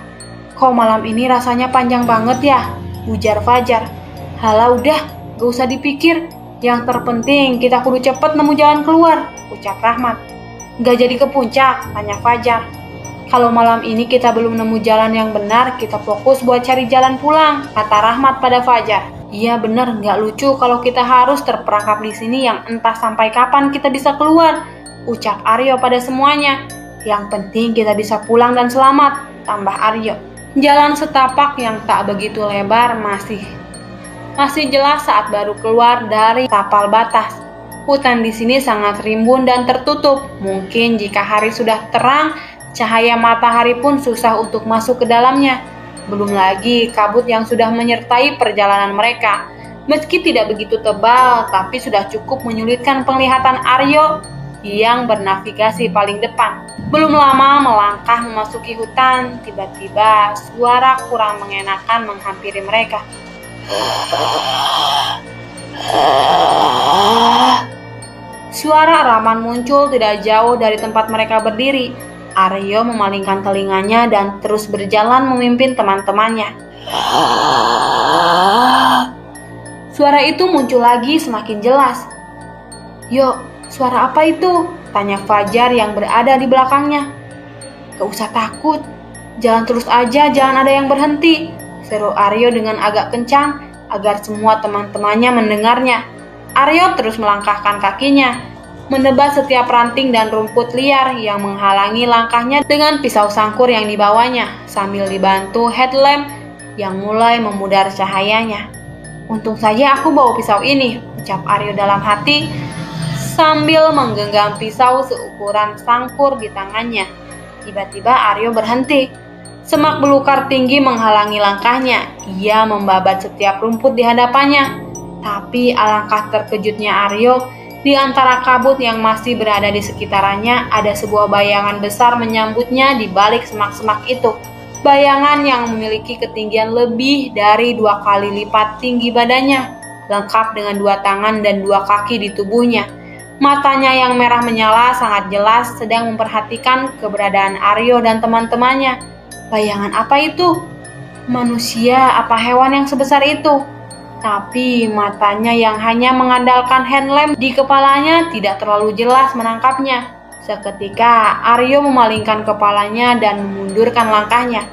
Kok malam ini rasanya panjang banget ya? Ujar Fajar. Halah udah, gak usah dipikir. Yang terpenting kita kudu cepet nemu jalan keluar, ucap Rahmat. Gak jadi ke puncak, tanya Fajar. Kalau malam ini kita belum nemu jalan yang benar, kita fokus buat cari jalan pulang, kata Rahmat pada Fajar. Iya bener, gak lucu kalau kita harus terperangkap di sini yang entah sampai kapan kita bisa keluar, ucap Aryo pada semuanya. Yang penting kita bisa pulang dan selamat, tambah Aryo. Jalan setapak yang tak begitu lebar masih jelas saat baru keluar dari tapal batas. Hutan di sini sangat rimbun dan tertutup. Mungkin jika hari sudah terang, cahaya matahari pun susah untuk masuk ke dalamnya. Belum lagi kabut yang sudah menyertai perjalanan mereka. Meski tidak begitu tebal, tapi sudah cukup menyulitkan penglihatan Aryo yang bernavigasi paling depan. Belum lama melangkah memasuki hutan, tiba-tiba suara kurang mengenakan menghampiri mereka. Suara Rahman muncul tidak jauh dari tempat mereka berdiri. Aryo memalingkan telinganya dan terus berjalan memimpin teman-temannya. Suara itu muncul lagi semakin jelas. Yo, suara apa itu? Tanya Fajar yang berada di belakangnya. Gak usah takut, jalan terus aja, jangan ada yang berhenti, seru Aryo dengan agak kencang agar semua teman-temannya mendengarnya. Aryo terus melangkahkan kakinya, menebas setiap ranting dan rumput liar yang menghalangi langkahnya dengan pisau sangkur yang dibawanya, sambil dibantu headlamp yang mulai memudar cahayanya. Untung saja aku bawa pisau ini, ucap Aryo dalam hati, sambil menggenggam pisau seukuran sangkur di tangannya. Tiba-tiba Aryo berhenti. Semak belukar tinggi menghalangi langkahnya. Ia membabat setiap rumput di hadapannya. Tapi alangkah terkejutnya Aryo, di antara kabut yang masih berada di sekitarnya ada sebuah bayangan besar menyambutnya di balik semak-semak itu. Bayangan yang memiliki ketinggian lebih dari 2 kali lipat tinggi badannya, lengkap dengan 2 tangan dan 2 kaki di tubuhnya. Matanya yang merah menyala sangat jelas sedang memperhatikan keberadaan Aryo dan teman-temannya. Bayangan apa itu? Manusia apa hewan yang sebesar itu? Tapi matanya yang hanya mengandalkan headlamp di kepalanya tidak terlalu jelas menangkapnya. Seketika Aryo memalingkan kepalanya dan memundurkan langkahnya.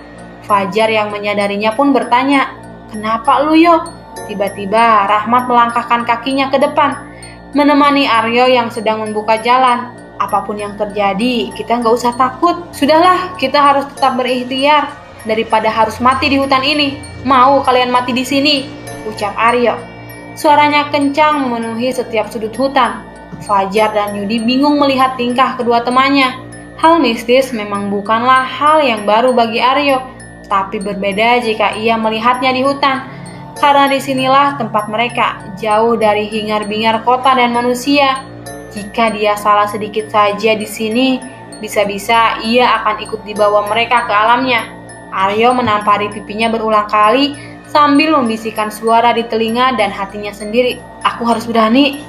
Fajar yang menyadarinya pun bertanya, "Kenapa lu yo?" Tiba-tiba Rahmat melangkahkan kakinya ke depan, menemani Aryo yang sedang membuka jalan. Apapun yang terjadi, kita nggak usah takut. Sudahlah, kita harus tetap berikhtiar daripada harus mati di hutan ini. Mau kalian mati di sini? Ucap Aryo. Suaranya kencang memenuhi setiap sudut hutan. Fajar dan Yudi bingung melihat tingkah kedua temannya. Hal mistis memang bukanlah hal yang baru bagi Aryo, tapi berbeda jika ia melihatnya di hutan. Karena disinilah tempat mereka, jauh dari hingar-bingar kota dan manusia. Jika dia salah sedikit saja di sini, bisa-bisa ia akan ikut dibawa mereka ke alamnya. Aryo menampari pipinya berulang kali sambil membisikkan suara di telinga dan hatinya sendiri. Aku harus berani,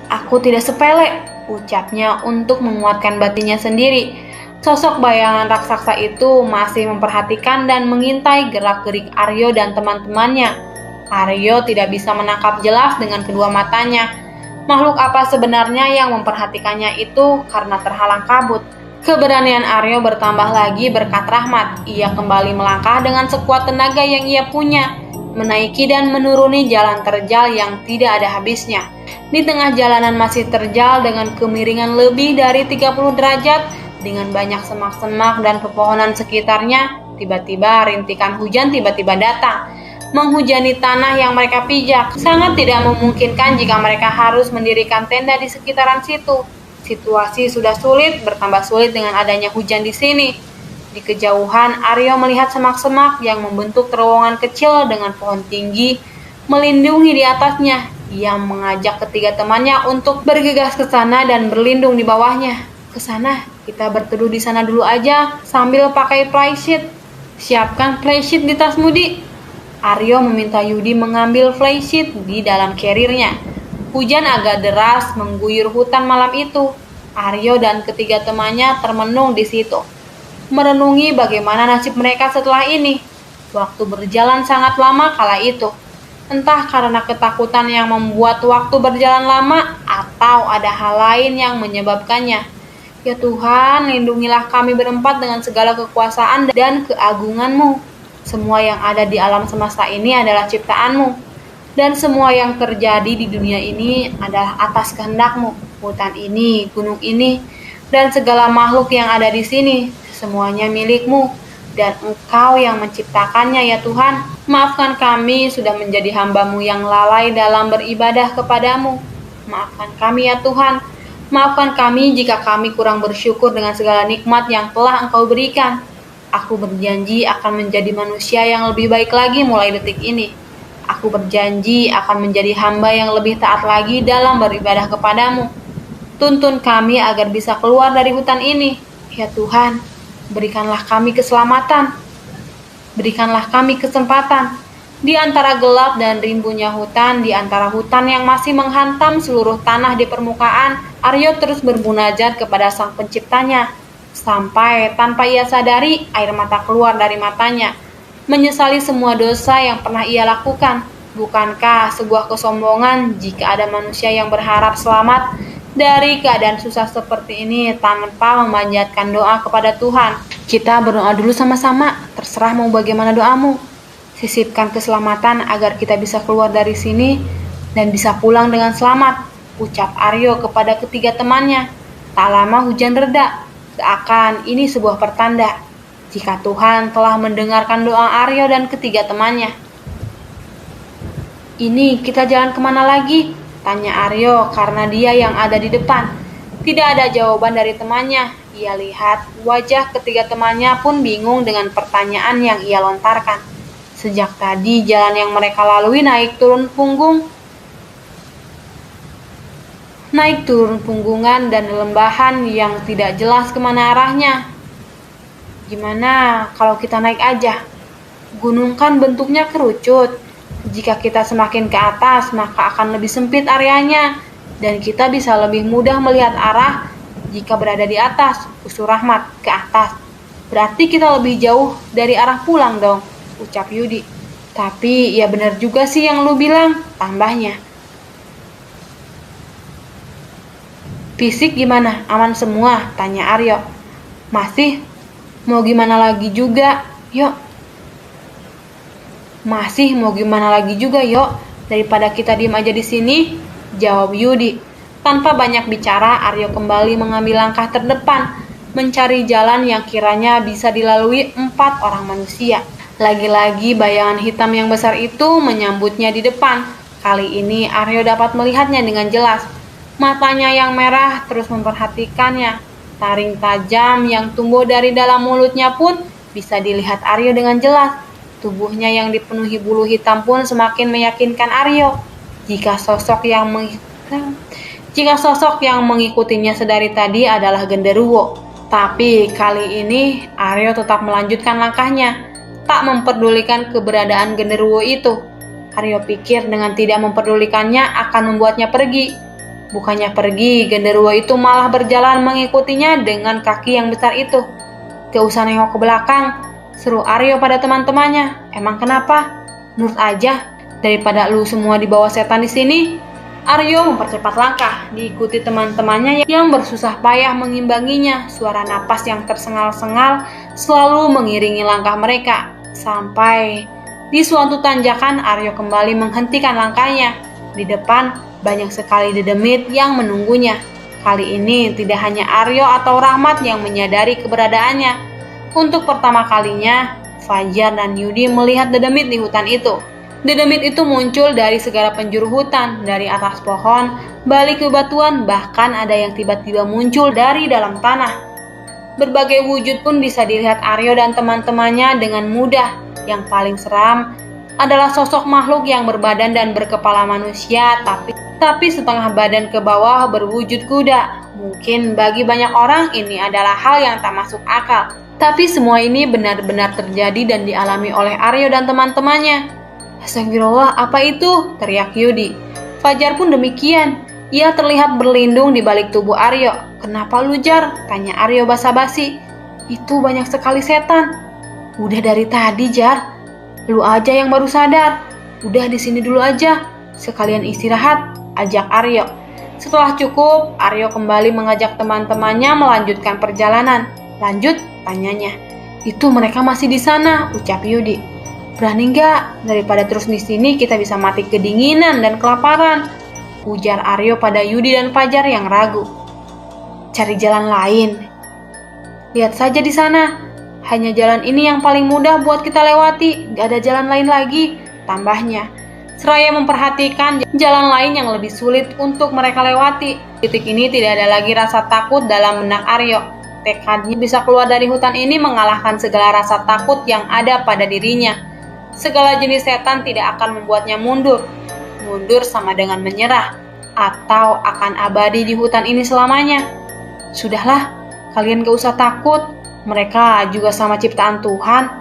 aku tidak sepele, ucapnya untuk menguatkan batinnya sendiri. Sosok bayangan raksasa itu masih memperhatikan dan mengintai gerak-gerik Aryo dan teman-temannya. Aryo tidak bisa menangkap jelas dengan kedua matanya. Makhluk apa sebenarnya yang memperhatikannya itu karena terhalang kabut. Keberanian Aryo bertambah lagi berkat Rahmat. Ia kembali melangkah dengan sekuat tenaga yang ia punya, menaiki dan menuruni jalan terjal yang tidak ada habisnya. Di tengah jalanan masih terjal dengan kemiringan lebih dari 30 derajat, dengan banyak semak-semak dan pepohonan sekitarnya, tiba-tiba rintikan hujan tiba-tiba datang, menghujani tanah yang mereka pijak. Sangat tidak memungkinkan jika mereka harus mendirikan tenda di sekitaran situ. Situasi sudah sulit, bertambah sulit dengan adanya hujan di sini. Di kejauhan, Aryo melihat semak-semak yang membentuk terowongan kecil dengan pohon tinggi melindungi di atasnya. Ia mengajak ketiga temannya untuk bergegas ke sana dan berlindung di bawahnya. Ke sana, kita berteduh di sana dulu aja sambil pakai flysheet. Siapkan flysheet di tas Mudi. Aryo meminta Yudi mengambil flysheet di dalam carrier-nya. Hujan agak deras mengguyur hutan malam itu. Aryo dan ketiga temannya termenung di situ, merenungi bagaimana nasib mereka setelah ini. Waktu berjalan sangat lama kala itu. Entah karena ketakutan yang membuat waktu berjalan lama atau ada hal lain yang menyebabkannya. Ya Tuhan, lindungilah kami berempat dengan segala kekuasaan dan keagungan-Mu. Semua yang ada di alam semesta ini adalah ciptaan-Mu. Dan semua yang terjadi di dunia ini adalah atas kehendak-Mu. Hutan ini, gunung ini, dan segala makhluk yang ada di sini, semuanya milik-Mu, dan Engkau yang menciptakannya ya Tuhan. Maafkan kami sudah menjadi hamba-Mu yang lalai dalam beribadah kepadamu. Maafkan kami ya Tuhan. Maafkan kami jika kami kurang bersyukur dengan segala nikmat yang telah Engkau berikan. Aku berjanji akan menjadi manusia yang lebih baik lagi mulai detik ini. Aku berjanji akan menjadi hamba yang lebih taat lagi dalam beribadah kepadamu. Tuntun kami agar bisa keluar dari hutan ini. Ya Tuhan, berikanlah kami keselamatan. Berikanlah kami kesempatan. Di antara gelap dan rimbunya hutan, di antara hutan yang masih menghantam seluruh tanah di permukaan, Aryo terus bermunajat kepada Sang Penciptanya. Sampai tanpa ia sadari, air mata keluar dari matanya. Menyesali semua dosa yang pernah ia lakukan. Bukankah sebuah kesombongan jika ada manusia yang berharap selamat dari keadaan susah seperti ini tanpa memanjatkan doa kepada Tuhan? Kita berdoa dulu sama-sama, terserah mau bagaimana doamu. Sisipkan keselamatan agar kita bisa keluar dari sini dan bisa pulang dengan selamat, ucap Aryo kepada ketiga temannya. Tak lama hujan reda, seakan ini sebuah pertanda jika Tuhan telah mendengarkan doa Aryo dan ketiga temannya. Ini kita jalan kemana lagi? Tanya Aryo karena dia yang ada di depan. Tidak ada jawaban dari temannya. Ia lihat wajah ketiga temannya pun bingung dengan pertanyaan yang ia lontarkan. Sejak tadi jalan yang mereka lalui naik turun punggungan dan lembahan yang tidak jelas kemana arahnya. Gimana kalau kita naik aja? Gunung kan bentuknya kerucut. Jika kita semakin ke atas, maka akan lebih sempit areanya, dan kita bisa lebih mudah melihat arah jika berada di atas. Usul Rahmat, ke atas. Berarti kita lebih jauh dari arah pulang dong, ucap Yudi. Tapi ya benar juga sih yang lu bilang, tambahnya. Fisik gimana? Aman semua? Tanya Aryo. Masih? Mau gimana lagi juga? Yuk. Masih mau gimana lagi juga, yuk. Daripada kita diem aja di sini, jawab Yudi. Tanpa banyak bicara, Aryo kembali mengambil langkah terdepan, mencari jalan yang kiranya bisa dilalui 4 orang manusia. Lagi-lagi bayangan hitam yang besar itu menyambutnya di depan. Kali ini Aryo dapat melihatnya dengan jelas. Matanya yang merah terus memperhatikannya. Taring tajam yang tumbuh dari dalam mulutnya pun bisa dilihat Aryo dengan jelas. Tubuhnya yang dipenuhi bulu hitam pun semakin meyakinkan Aryo jika sosok yang mengikutinya sedari tadi adalah genderuwo. Tapi kali ini Aryo tetap melanjutkan langkahnya, tak memperdulikan keberadaan genderuwo itu. Aryo pikir dengan tidak memperdulikannya akan membuatnya pergi. Bukannya pergi, genderuwo itu malah berjalan mengikutinya dengan kaki yang besar itu. Gak usah nengok ke belakang, seru Aryo pada teman-temannya. Emang kenapa? Nurut aja, daripada lu semua dibawa setan di sini. Aryo mempercepat langkah, diikuti teman-temannya yang bersusah payah mengimbanginya. Suara napas yang tersengal-sengal selalu mengiringi langkah mereka. Sampai di suatu tanjakan, Aryo kembali menghentikan langkahnya. Di depan banyak sekali dedemit yang menunggunya. Kali ini tidak hanya Aryo atau Rahmat yang menyadari keberadaannya. Untuk pertama kalinya, Fajar dan Yudi melihat dedemit di hutan itu. Dedemit itu muncul dari segala penjuru hutan, dari atas pohon, balik bebatuan, bahkan ada yang tiba-tiba muncul dari dalam tanah. Berbagai wujud pun bisa dilihat Aryo dan teman-temannya dengan mudah. Yang paling seram adalah sosok makhluk yang berbadan dan berkepala manusia, tapi setengah badan ke bawah berwujud kuda. Mungkin bagi banyak orang ini adalah hal yang tak masuk akal. Tapi semua ini benar-benar terjadi dan dialami oleh Aryo dan teman-temannya. Astagfirullah, apa itu? Teriak Yudi. Fajar pun demikian. Ia terlihat berlindung di balik tubuh Aryo. "Kenapa lu, Jar?" tanya Aryo basa-basi. "Itu banyak sekali setan." "Udah dari tadi, Jar. Lu aja yang baru sadar. Udah di sini dulu aja. Sekalian istirahat," ajak Aryo. Setelah cukup, Aryo kembali mengajak teman-temannya melanjutkan perjalanan. "Lanjut?" tanyanya. "Itu mereka masih di sana," ucap Yudi. "Berani nggak? Daripada terus di sini kita bisa mati kedinginan dan kelaparan," ujar Aryo pada Yudi dan Fajar yang ragu. "Cari jalan lain. Lihat saja di sana. Hanya jalan ini yang paling mudah buat kita lewati. Nggak ada jalan lain lagi," tambahnya. Seraya memperhatikan jalan lain yang lebih sulit untuk mereka lewati. Titik ini tidak ada lagi rasa takut dalam benak Aryo. Tekadnya bisa keluar dari hutan ini mengalahkan segala rasa takut yang ada pada dirinya. Segala jenis setan tidak akan membuatnya mundur. Mundur sama dengan menyerah, atau akan abadi di hutan ini selamanya. "Sudahlah, kalian gak usah takut. Mereka juga sama ciptaan Tuhan.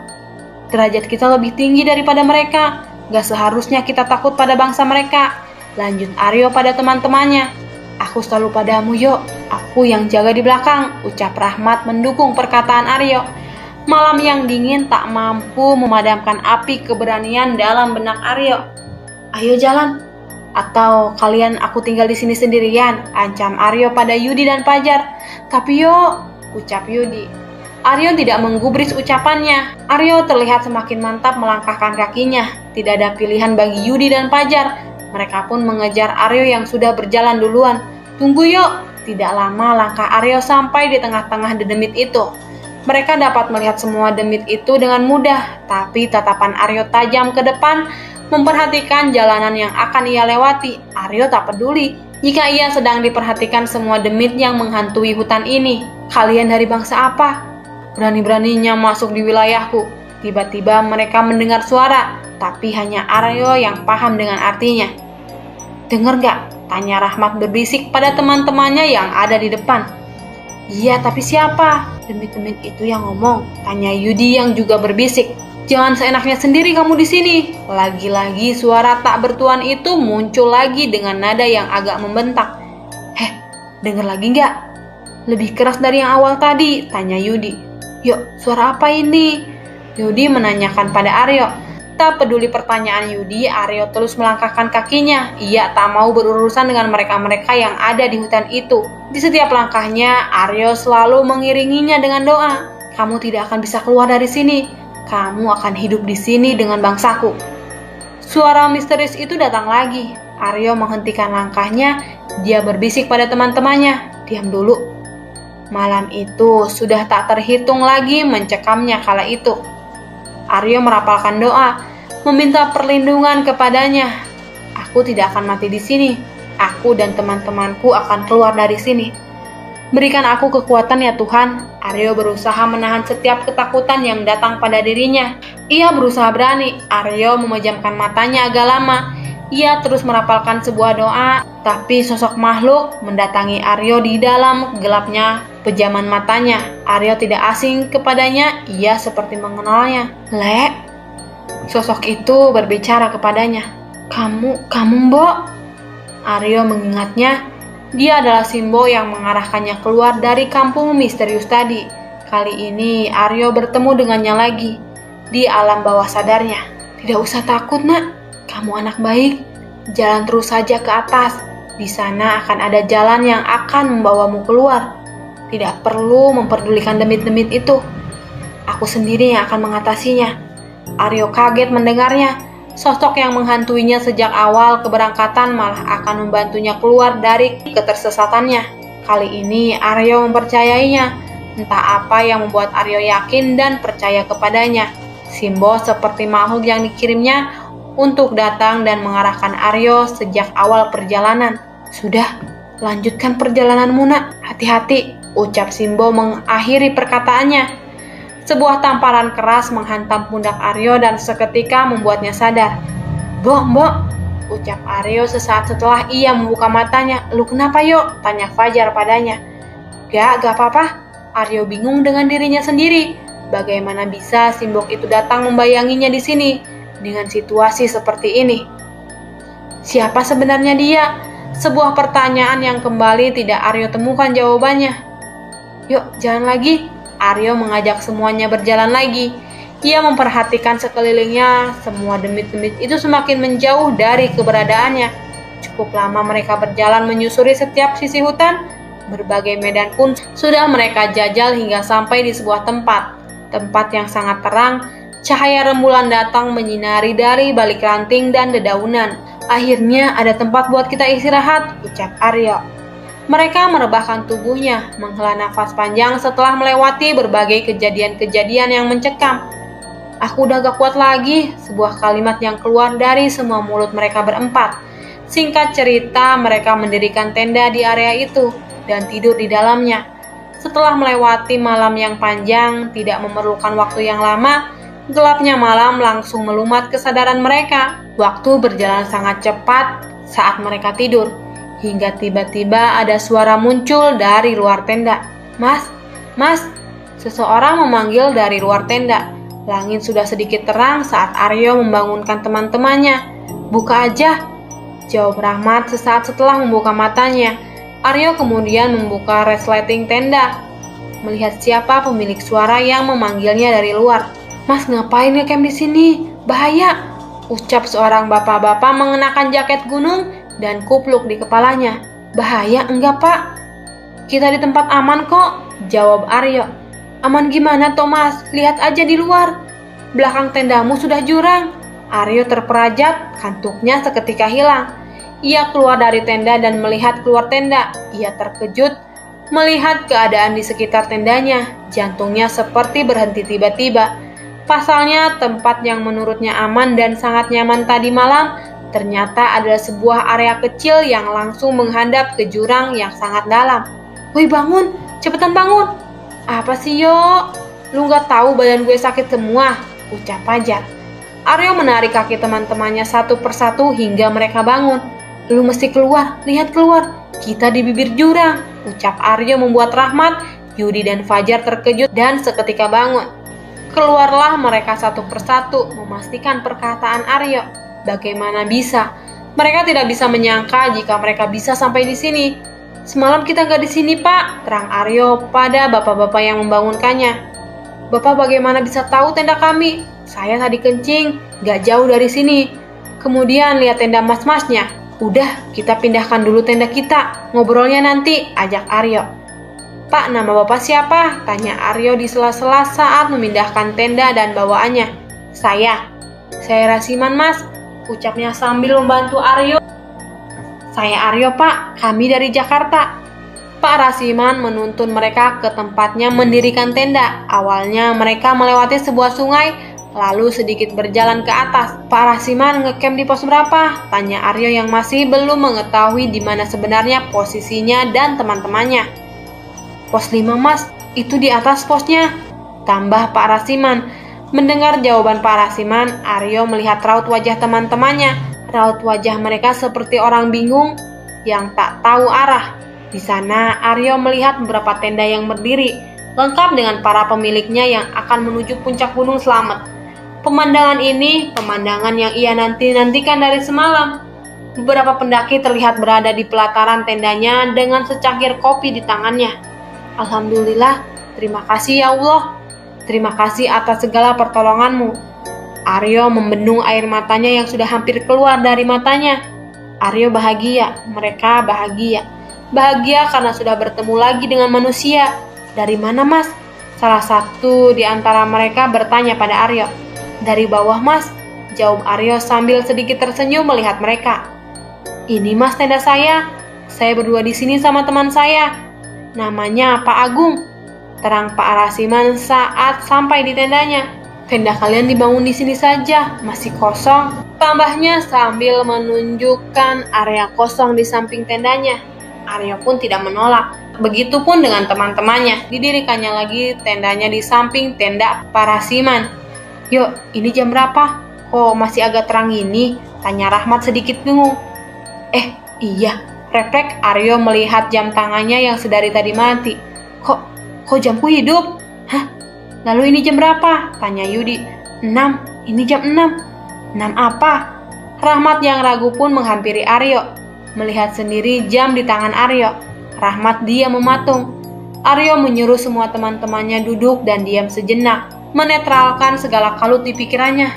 Derajat kita lebih tinggi daripada mereka. Gak seharusnya kita takut pada bangsa mereka," lanjut Aryo pada teman-temannya. "Aku selalu padamu, Yo. Aku yang jaga di belakang," ucap Rahmat mendukung perkataan Aryo. Malam yang dingin tak mampu memadamkan api keberanian dalam benak Aryo. "Ayo jalan. Atau kalian aku tinggal di sini sendirian," ancam Aryo pada Yudi dan Fajar. "Tapi Yo," ucap Yudi. Aryo tidak menggubris ucapannya. Aryo terlihat semakin mantap melangkahkan kakinya. Tidak ada pilihan bagi Yudi dan Fajar. Mereka pun mengejar Aryo yang sudah berjalan duluan. "Tunggu, Yo!" Tidak lama langkah Aryo sampai di tengah-tengah dedemit itu. Mereka dapat melihat semua demit itu dengan mudah, tapi tatapan Aryo tajam ke depan, memperhatikan jalanan yang akan ia lewati. Aryo tak peduli jika ia sedang diperhatikan semua demit yang menghantui hutan ini. "Kalian dari bangsa apa? Berani-beraninya masuk di wilayahku." Tiba-tiba mereka mendengar suara, tapi hanya Aryo yang paham dengan artinya. "Dengar gak?" tanya Rahmat berbisik pada teman-temannya yang ada di depan. "Iya, tapi siapa?" "Demit-demit itu yang ngomong," tanya Yudi yang juga berbisik. "Jangan seenaknya sendiri kamu di sini." Lagi-lagi suara tak bertuan itu muncul lagi dengan nada yang agak membentak. Dengar lagi gak? Lebih keras dari yang awal tadi," tanya Yudi. "Yuk, suara apa ini?" Yudi menanyakan pada Aryo. Tak peduli pertanyaan Yudi, Aryo terus melangkahkan kakinya. Ia tak mau berurusan dengan mereka-mereka yang ada di hutan itu. Di setiap langkahnya, Aryo selalu mengiringinya dengan doa. "Kamu tidak akan bisa keluar dari sini. Kamu akan hidup di sini dengan bangsaku." Suara misterius itu datang lagi. Aryo menghentikan langkahnya. Dia berbisik pada teman-temannya, "Diam dulu." Malam itu sudah tak terhitung lagi mencekamnya kala itu. Aryo merapalkan doa, meminta perlindungan kepadanya. "Aku tidak akan mati di sini. Aku dan teman-temanku akan keluar dari sini. Berikan aku kekuatan ya Tuhan." Aryo berusaha menahan setiap ketakutan yang datang pada dirinya. Ia berusaha berani. Aryo memejamkan matanya agak lama. Ia terus merapalkan sebuah doa, tapi sosok makhluk mendatangi Aryo di dalam gelapnya pejaman matanya. Aryo tidak asing kepadanya, ia seperti mengenalnya. "Lek," sosok itu berbicara kepadanya. Kamu Mbok?" Aryo mengingatnya. Dia adalah Simbo yang mengarahkannya keluar dari kampung misterius tadi. Kali ini Aryo bertemu dengannya lagi di alam bawah sadarnya. "Tidak usah takut, Nak. Kamu anak baik. Jalan terus saja ke atas. Di sana akan ada jalan yang akan membawamu keluar. Tidak perlu memperdulikan demit-demit itu. Aku sendiri yang akan mengatasinya." Aryo kaget mendengarnya. Sosok yang menghantuinya sejak awal keberangkatan malah akan membantunya keluar dari ketersesatannya. Kali ini Aryo mempercayainya. Entah apa yang membuat Aryo yakin dan percaya kepadanya. Simbo seperti makhluk yang dikirimnya untuk datang dan mengarahkan Aryo sejak awal perjalanan. "Sudah, lanjutkan perjalananmu, Nak. Hati-hati," ucap Simbo mengakhiri perkataannya. Sebuah tamparan keras menghantam pundak Aryo dan seketika membuatnya sadar. Mbok," ucap Aryo sesaat setelah ia membuka matanya. "Lu kenapa, Yo?" tanya Fajar padanya. Gak apa-apa." Aryo bingung dengan dirinya sendiri. Bagaimana bisa Simbok itu datang membayanginya di sini dengan situasi seperti ini? Siapa sebenarnya dia? Sebuah pertanyaan yang kembali tidak Aryo temukan jawabannya. Yuk, jalan lagi. Aryo mengajak semuanya berjalan lagi. Ia memperhatikan sekelilingnya, semua demit-demit itu semakin menjauh dari keberadaannya. Cukup lama mereka berjalan menyusuri setiap sisi hutan. Berbagai medan pun sudah mereka jajal hingga sampai di sebuah tempat. Tempat yang sangat terang, cahaya rembulan datang menyinari dari balik ranting dan dedaunan. Akhirnya ada tempat buat kita istirahat, ucap Aryo. Mereka merebahkan tubuhnya, menghela nafas panjang setelah melewati berbagai kejadian-kejadian yang mencekam. Aku udah gak kuat lagi, sebuah kalimat yang keluar dari semua mulut mereka berempat. Singkat cerita, mereka mendirikan tenda di area itu dan tidur di dalamnya. Setelah melewati malam yang panjang, tidak memerlukan waktu yang lama, gelapnya malam langsung melumat kesadaran mereka. Waktu berjalan sangat cepat saat mereka tidur, hingga tiba-tiba ada suara muncul dari luar tenda. Mas, Mas, seseorang memanggil dari luar tenda. Langit sudah sedikit terang saat Aryo membangunkan teman-temannya. Buka aja, jawab Rahmat sesaat setelah membuka matanya. Aryo kemudian membuka resleting tenda, melihat siapa pemilik suara yang memanggilnya dari luar. Mas, ngapain ngecamp di sini? Bahaya, ucap seorang bapak-bapak mengenakan jaket gunung dan kupluk di kepalanya. Bahaya? Enggak, Pak. Kita di tempat aman kok, jawab Aryo. Aman gimana, Thomas? Lihat aja di luar. Belakang tendamu sudah jurang. Aryo terperajat, kantuknya seketika hilang. Ia keluar dari tenda dan melihat keluar tenda. Ia terkejut melihat keadaan di sekitar tendanya. Jantungnya seperti berhenti tiba-tiba. Pasalnya, tempat yang menurutnya aman dan sangat nyaman tadi malam ternyata adalah sebuah area kecil yang langsung menghadap ke jurang yang sangat dalam. Woi, bangun, cepetan bangun. Apa sih, yo? Lu gak tahu badan gue sakit semua, ucap Fajar. Aryo menarik kaki teman-temannya satu persatu hingga mereka bangun. Lu mesti keluar, lihat keluar. Kita di bibir jurang, ucap Aryo membuat Rahmat, Yudi dan Fajar terkejut dan seketika bangun. Keluarlah mereka satu persatu memastikan perkataan Aryo. Bagaimana bisa? Mereka tidak bisa menyangka jika mereka bisa sampai di sini. Semalam kita nggak di sini, Pak, terang Aryo pada bapak-bapak yang membangunkannya. Bapak bagaimana bisa tahu tenda kami? Saya tadi kencing, nggak jauh dari sini. Kemudian lihat tenda mas-masnya. Udah, kita pindahkan dulu tenda kita. Ngobrolnya nanti, ajak Aryo. Pak, nama Bapak siapa? Tanya Aryo di sela-sela saat memindahkan tenda dan bawaannya. Saya Rasiman, Mas, ucapnya sambil membantu Aryo. Saya Aryo, Pak, kami dari Jakarta. Pak Rasiman menuntun mereka ke tempatnya mendirikan tenda. Awalnya mereka melewati sebuah sungai, lalu sedikit berjalan ke atas. Pak Rasiman ngecamp di pos berapa? Tanya Aryo yang masih belum mengetahui di mana sebenarnya posisinya dan teman-temannya. Pos 5, Mas, itu di atas posnya, tambah Pak Rasiman. Mendengar jawaban Pak Rasiman, Aryo melihat raut wajah teman-temannya. Raut wajah mereka seperti orang bingung yang tak tahu arah. Di sana, Aryo melihat beberapa tenda yang berdiri, lengkap dengan para pemiliknya yang akan menuju puncak Gunung Slamet. Pemandangan ini, pemandangan yang ia nanti-nantikan dari semalam. Beberapa pendaki terlihat berada di pelataran tendanya dengan secangkir kopi di tangannya. Alhamdulillah, terima kasih ya Allah. Terima kasih atas segala pertolonganmu. Aryo membendung air matanya yang sudah hampir keluar dari matanya. Aryo bahagia, mereka bahagia. Bahagia karena sudah bertemu lagi dengan manusia. Dari mana, Mas? Salah satu di antara mereka bertanya pada Aryo. Dari bawah, Mas, jawab Aryo sambil sedikit tersenyum melihat mereka. Ini, Mas, tenda saya. Saya berdua di sini sama teman saya. Namanya Pak Agung, terang Pak Rasiman saat sampai di tendanya. Tenda kalian dibangun di sini saja, masih kosong. Tambahnya sambil menunjukkan area kosong di samping tendanya. Aryo pun tidak menolak. Begitupun dengan teman-temannya. Didirikannya lagi tendanya di samping tenda Pak Rasiman. Yuk, ini jam berapa? Kok masih agak terang ini? Tanya Rahmat sedikit bingung. Iya. Refleks Aryo melihat jam tangannya yang sedari tadi mati. Kok jamku hidup? Hah? Lalu ini jam berapa? Tanya Yudi. 6. Ini jam 6. 6 apa? Rahmat yang ragu pun menghampiri Aryo. melihat sendiri jam di tangan Aryo. Rahmat diam mematung. Aryo menyuruh semua teman-temannya duduk dan diam sejenak, menetralkan segala kalut di pikirannya.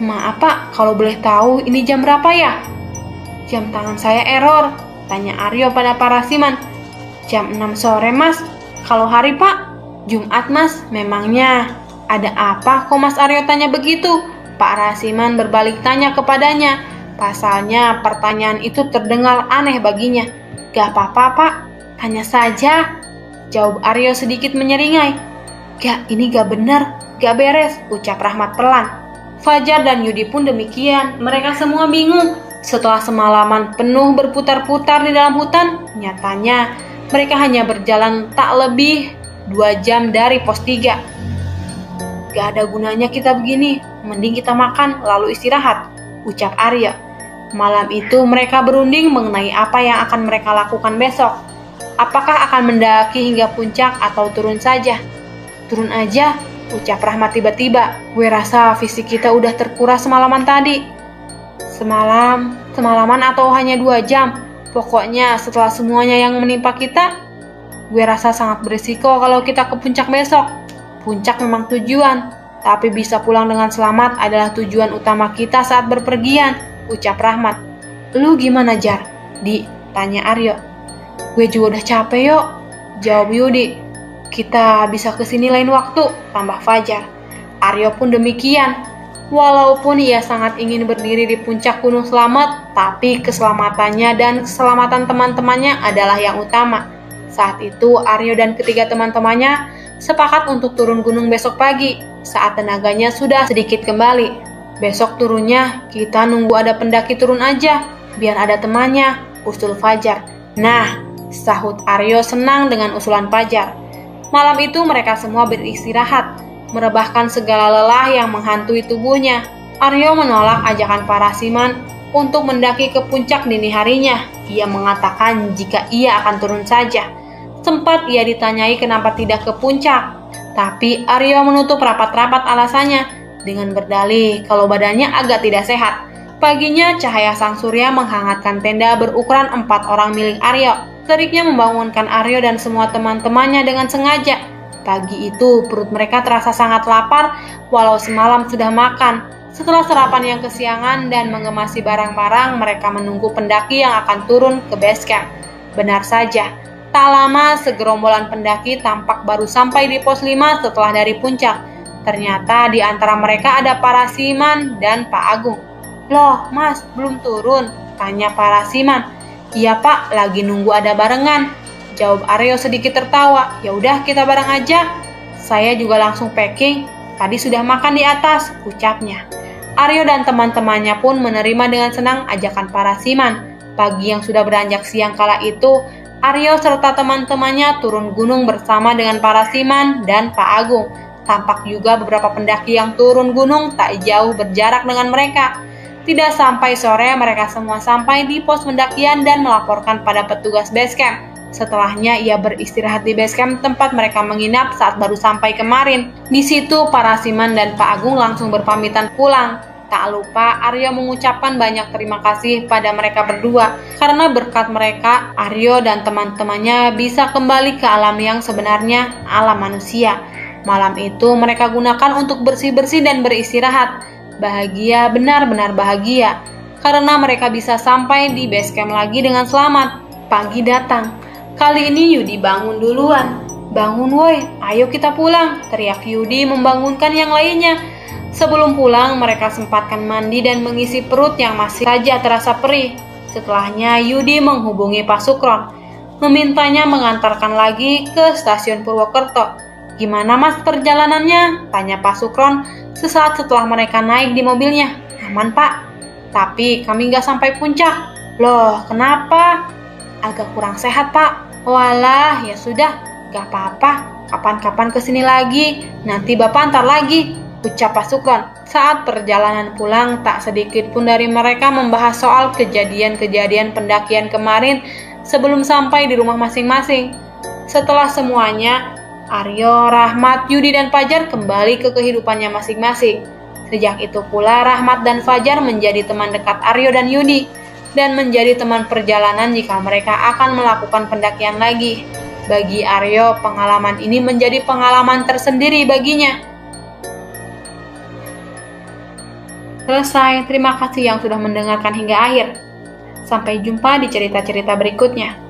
Maaf Pak, kalau boleh tahu ini jam berapa ya? Jam tangan saya error, tanya Aryo pada Pak Rasiman. Jam 6 sore Mas. Kalau hari Pak? Jumat Mas. Memangnya ada apa kok Mas Aryo tanya begitu? Pak Rasiman berbalik tanya kepadanya. Pasalnya pertanyaan itu terdengar aneh baginya. Gak apa-apa Pak, tanya saja, jawab Aryo sedikit menyeringai. Gak, ini gak benar, gak beres, ucap Rahmat pelan. Fajar dan Yudi pun demikian, mereka semua bingung. Setelah semalaman penuh berputar-putar di dalam hutan, nyatanya mereka hanya berjalan tak lebih 2 jam dari pos 3. Gak ada gunanya kita begini, mending kita makan lalu istirahat, ucap Aryo. Malam itu mereka berunding mengenai apa yang akan mereka lakukan besok. Apakah akan mendaki hingga puncak atau turun saja? Turun aja, ucap Rahmat tiba-tiba. Gue rasa fisik kita udah terkuras semalaman tadi. Semalaman atau hanya 2 jam? Pokoknya setelah semuanya yang menimpa kita, gue rasa sangat berisiko kalau kita ke puncak besok. Puncak memang tujuan, tapi bisa pulang dengan selamat adalah tujuan utama kita saat berpergian, ucap Rahmat. Lu gimana Jar? Tanya Aryo. Gue juga udah capek yuk, jawab Yudi. Kita bisa kesini lain waktu, tambah Fajar. Aryo pun demikian. Walaupun ia sangat ingin berdiri di puncak Gunung Slamet, tapi keselamatannya dan keselamatan teman-temannya adalah yang utama. Saat itu Aryo dan ketiga teman-temannya sepakat untuk turun gunung besok pagi, saat tenaganya sudah sedikit kembali. Besok turunnya kita nunggu ada pendaki turun aja, biar ada temannya, usul Fajar. Nah, sahut Aryo senang dengan usulan Fajar. Malam itu mereka semua beristirahat, merebahkan segala lelah yang menghantui tubuhnya. Aryo menolak ajakan Pak Rasiman untuk mendaki ke puncak dini harinya. Ia mengatakan jika ia akan turun saja. Sempat ia ditanyai kenapa tidak ke puncak, tapi Aryo menutup rapat-rapat alasannya dengan berdalih kalau badannya agak tidak sehat. Paginya cahaya sang surya menghangatkan tenda berukuran 4 orang milik Aryo. Teriknya membangunkan Aryo dan semua teman-temannya dengan sengaja. Pagi itu perut mereka terasa sangat lapar walau semalam sudah makan. Setelah sarapan yang kesiangan dan mengemasi barang-barang, mereka menunggu pendaki yang akan turun ke base camp. Benar saja, tak lama segerombolan pendaki tampak baru sampai di pos 5 setelah dari puncak. Ternyata di antara mereka ada Pak Rasiman dan Pak Agung. Loh Mas, belum turun? Tanya Pak Rasiman. Iya Pak, lagi nunggu ada barengan, jawab Aryo sedikit tertawa. Ya udah kita bareng aja. Saya juga langsung packing. Tadi sudah makan di atas, ucapnya. Aryo dan teman-temannya pun menerima dengan senang ajakan Pak Rasiman. Pagi yang sudah beranjak siang kala itu, Aryo serta teman-temannya turun gunung bersama dengan Pak Rasiman dan Pak Agung. Tampak juga beberapa pendaki yang turun gunung tak jauh berjarak dengan mereka. Tidak sampai sore mereka semua sampai di pos pendakian dan melaporkan pada petugas base camp. Setelahnya ia beristirahat di base camp tempat mereka menginap saat baru sampai kemarin. Di situ Pak Rasiman dan Pak Agung langsung berpamitan pulang. Tak lupa Aryo mengucapkan banyak terima kasih pada mereka berdua, karena berkat mereka Aryo dan teman-temannya bisa kembali ke alam yang sebenarnya, alam manusia. Malam itu mereka gunakan untuk bersih-bersih dan beristirahat. Bahagia, benar-benar bahagia, karena mereka bisa sampai di base camp lagi dengan selamat. Pagi datang. Kali ini Yudi bangun duluan. Bangun woi, ayo kita pulang, teriak Yudi membangunkan yang lainnya. Sebelum pulang, mereka sempatkan mandi dan mengisi perut yang masih saja terasa perih. Setelahnya, Yudi menghubungi Pak Sukron, memintanya mengantarkan lagi ke stasiun Purwokerto. Gimana Mas perjalanannya? Tanya Pak Sukron sesaat setelah mereka naik di mobilnya. Aman Pak, tapi kami nggak sampai puncak. Loh, kenapa? Agak kurang sehat Pak. Walah, ya sudah, nggak apa-apa. Kapan-kapan kesini lagi, nanti Bapak antar lagi, ucap Pak Sukron. Saat perjalanan pulang, tak sedikit pun dari mereka membahas soal kejadian-kejadian pendakian kemarin sebelum sampai di rumah masing-masing. Setelah semuanya, Aryo, Rahmat, Yudi, dan Fajar kembali ke kehidupannya masing-masing. Sejak itu pula Rahmat dan Fajar menjadi teman dekat Aryo dan Yudi. dan menjadi teman perjalanan jika mereka akan melakukan pendakian lagi. Bagi Aryo, pengalaman ini menjadi pengalaman tersendiri baginya. Selesai, terima kasih yang sudah mendengarkan hingga akhir. Sampai jumpa di cerita-cerita berikutnya.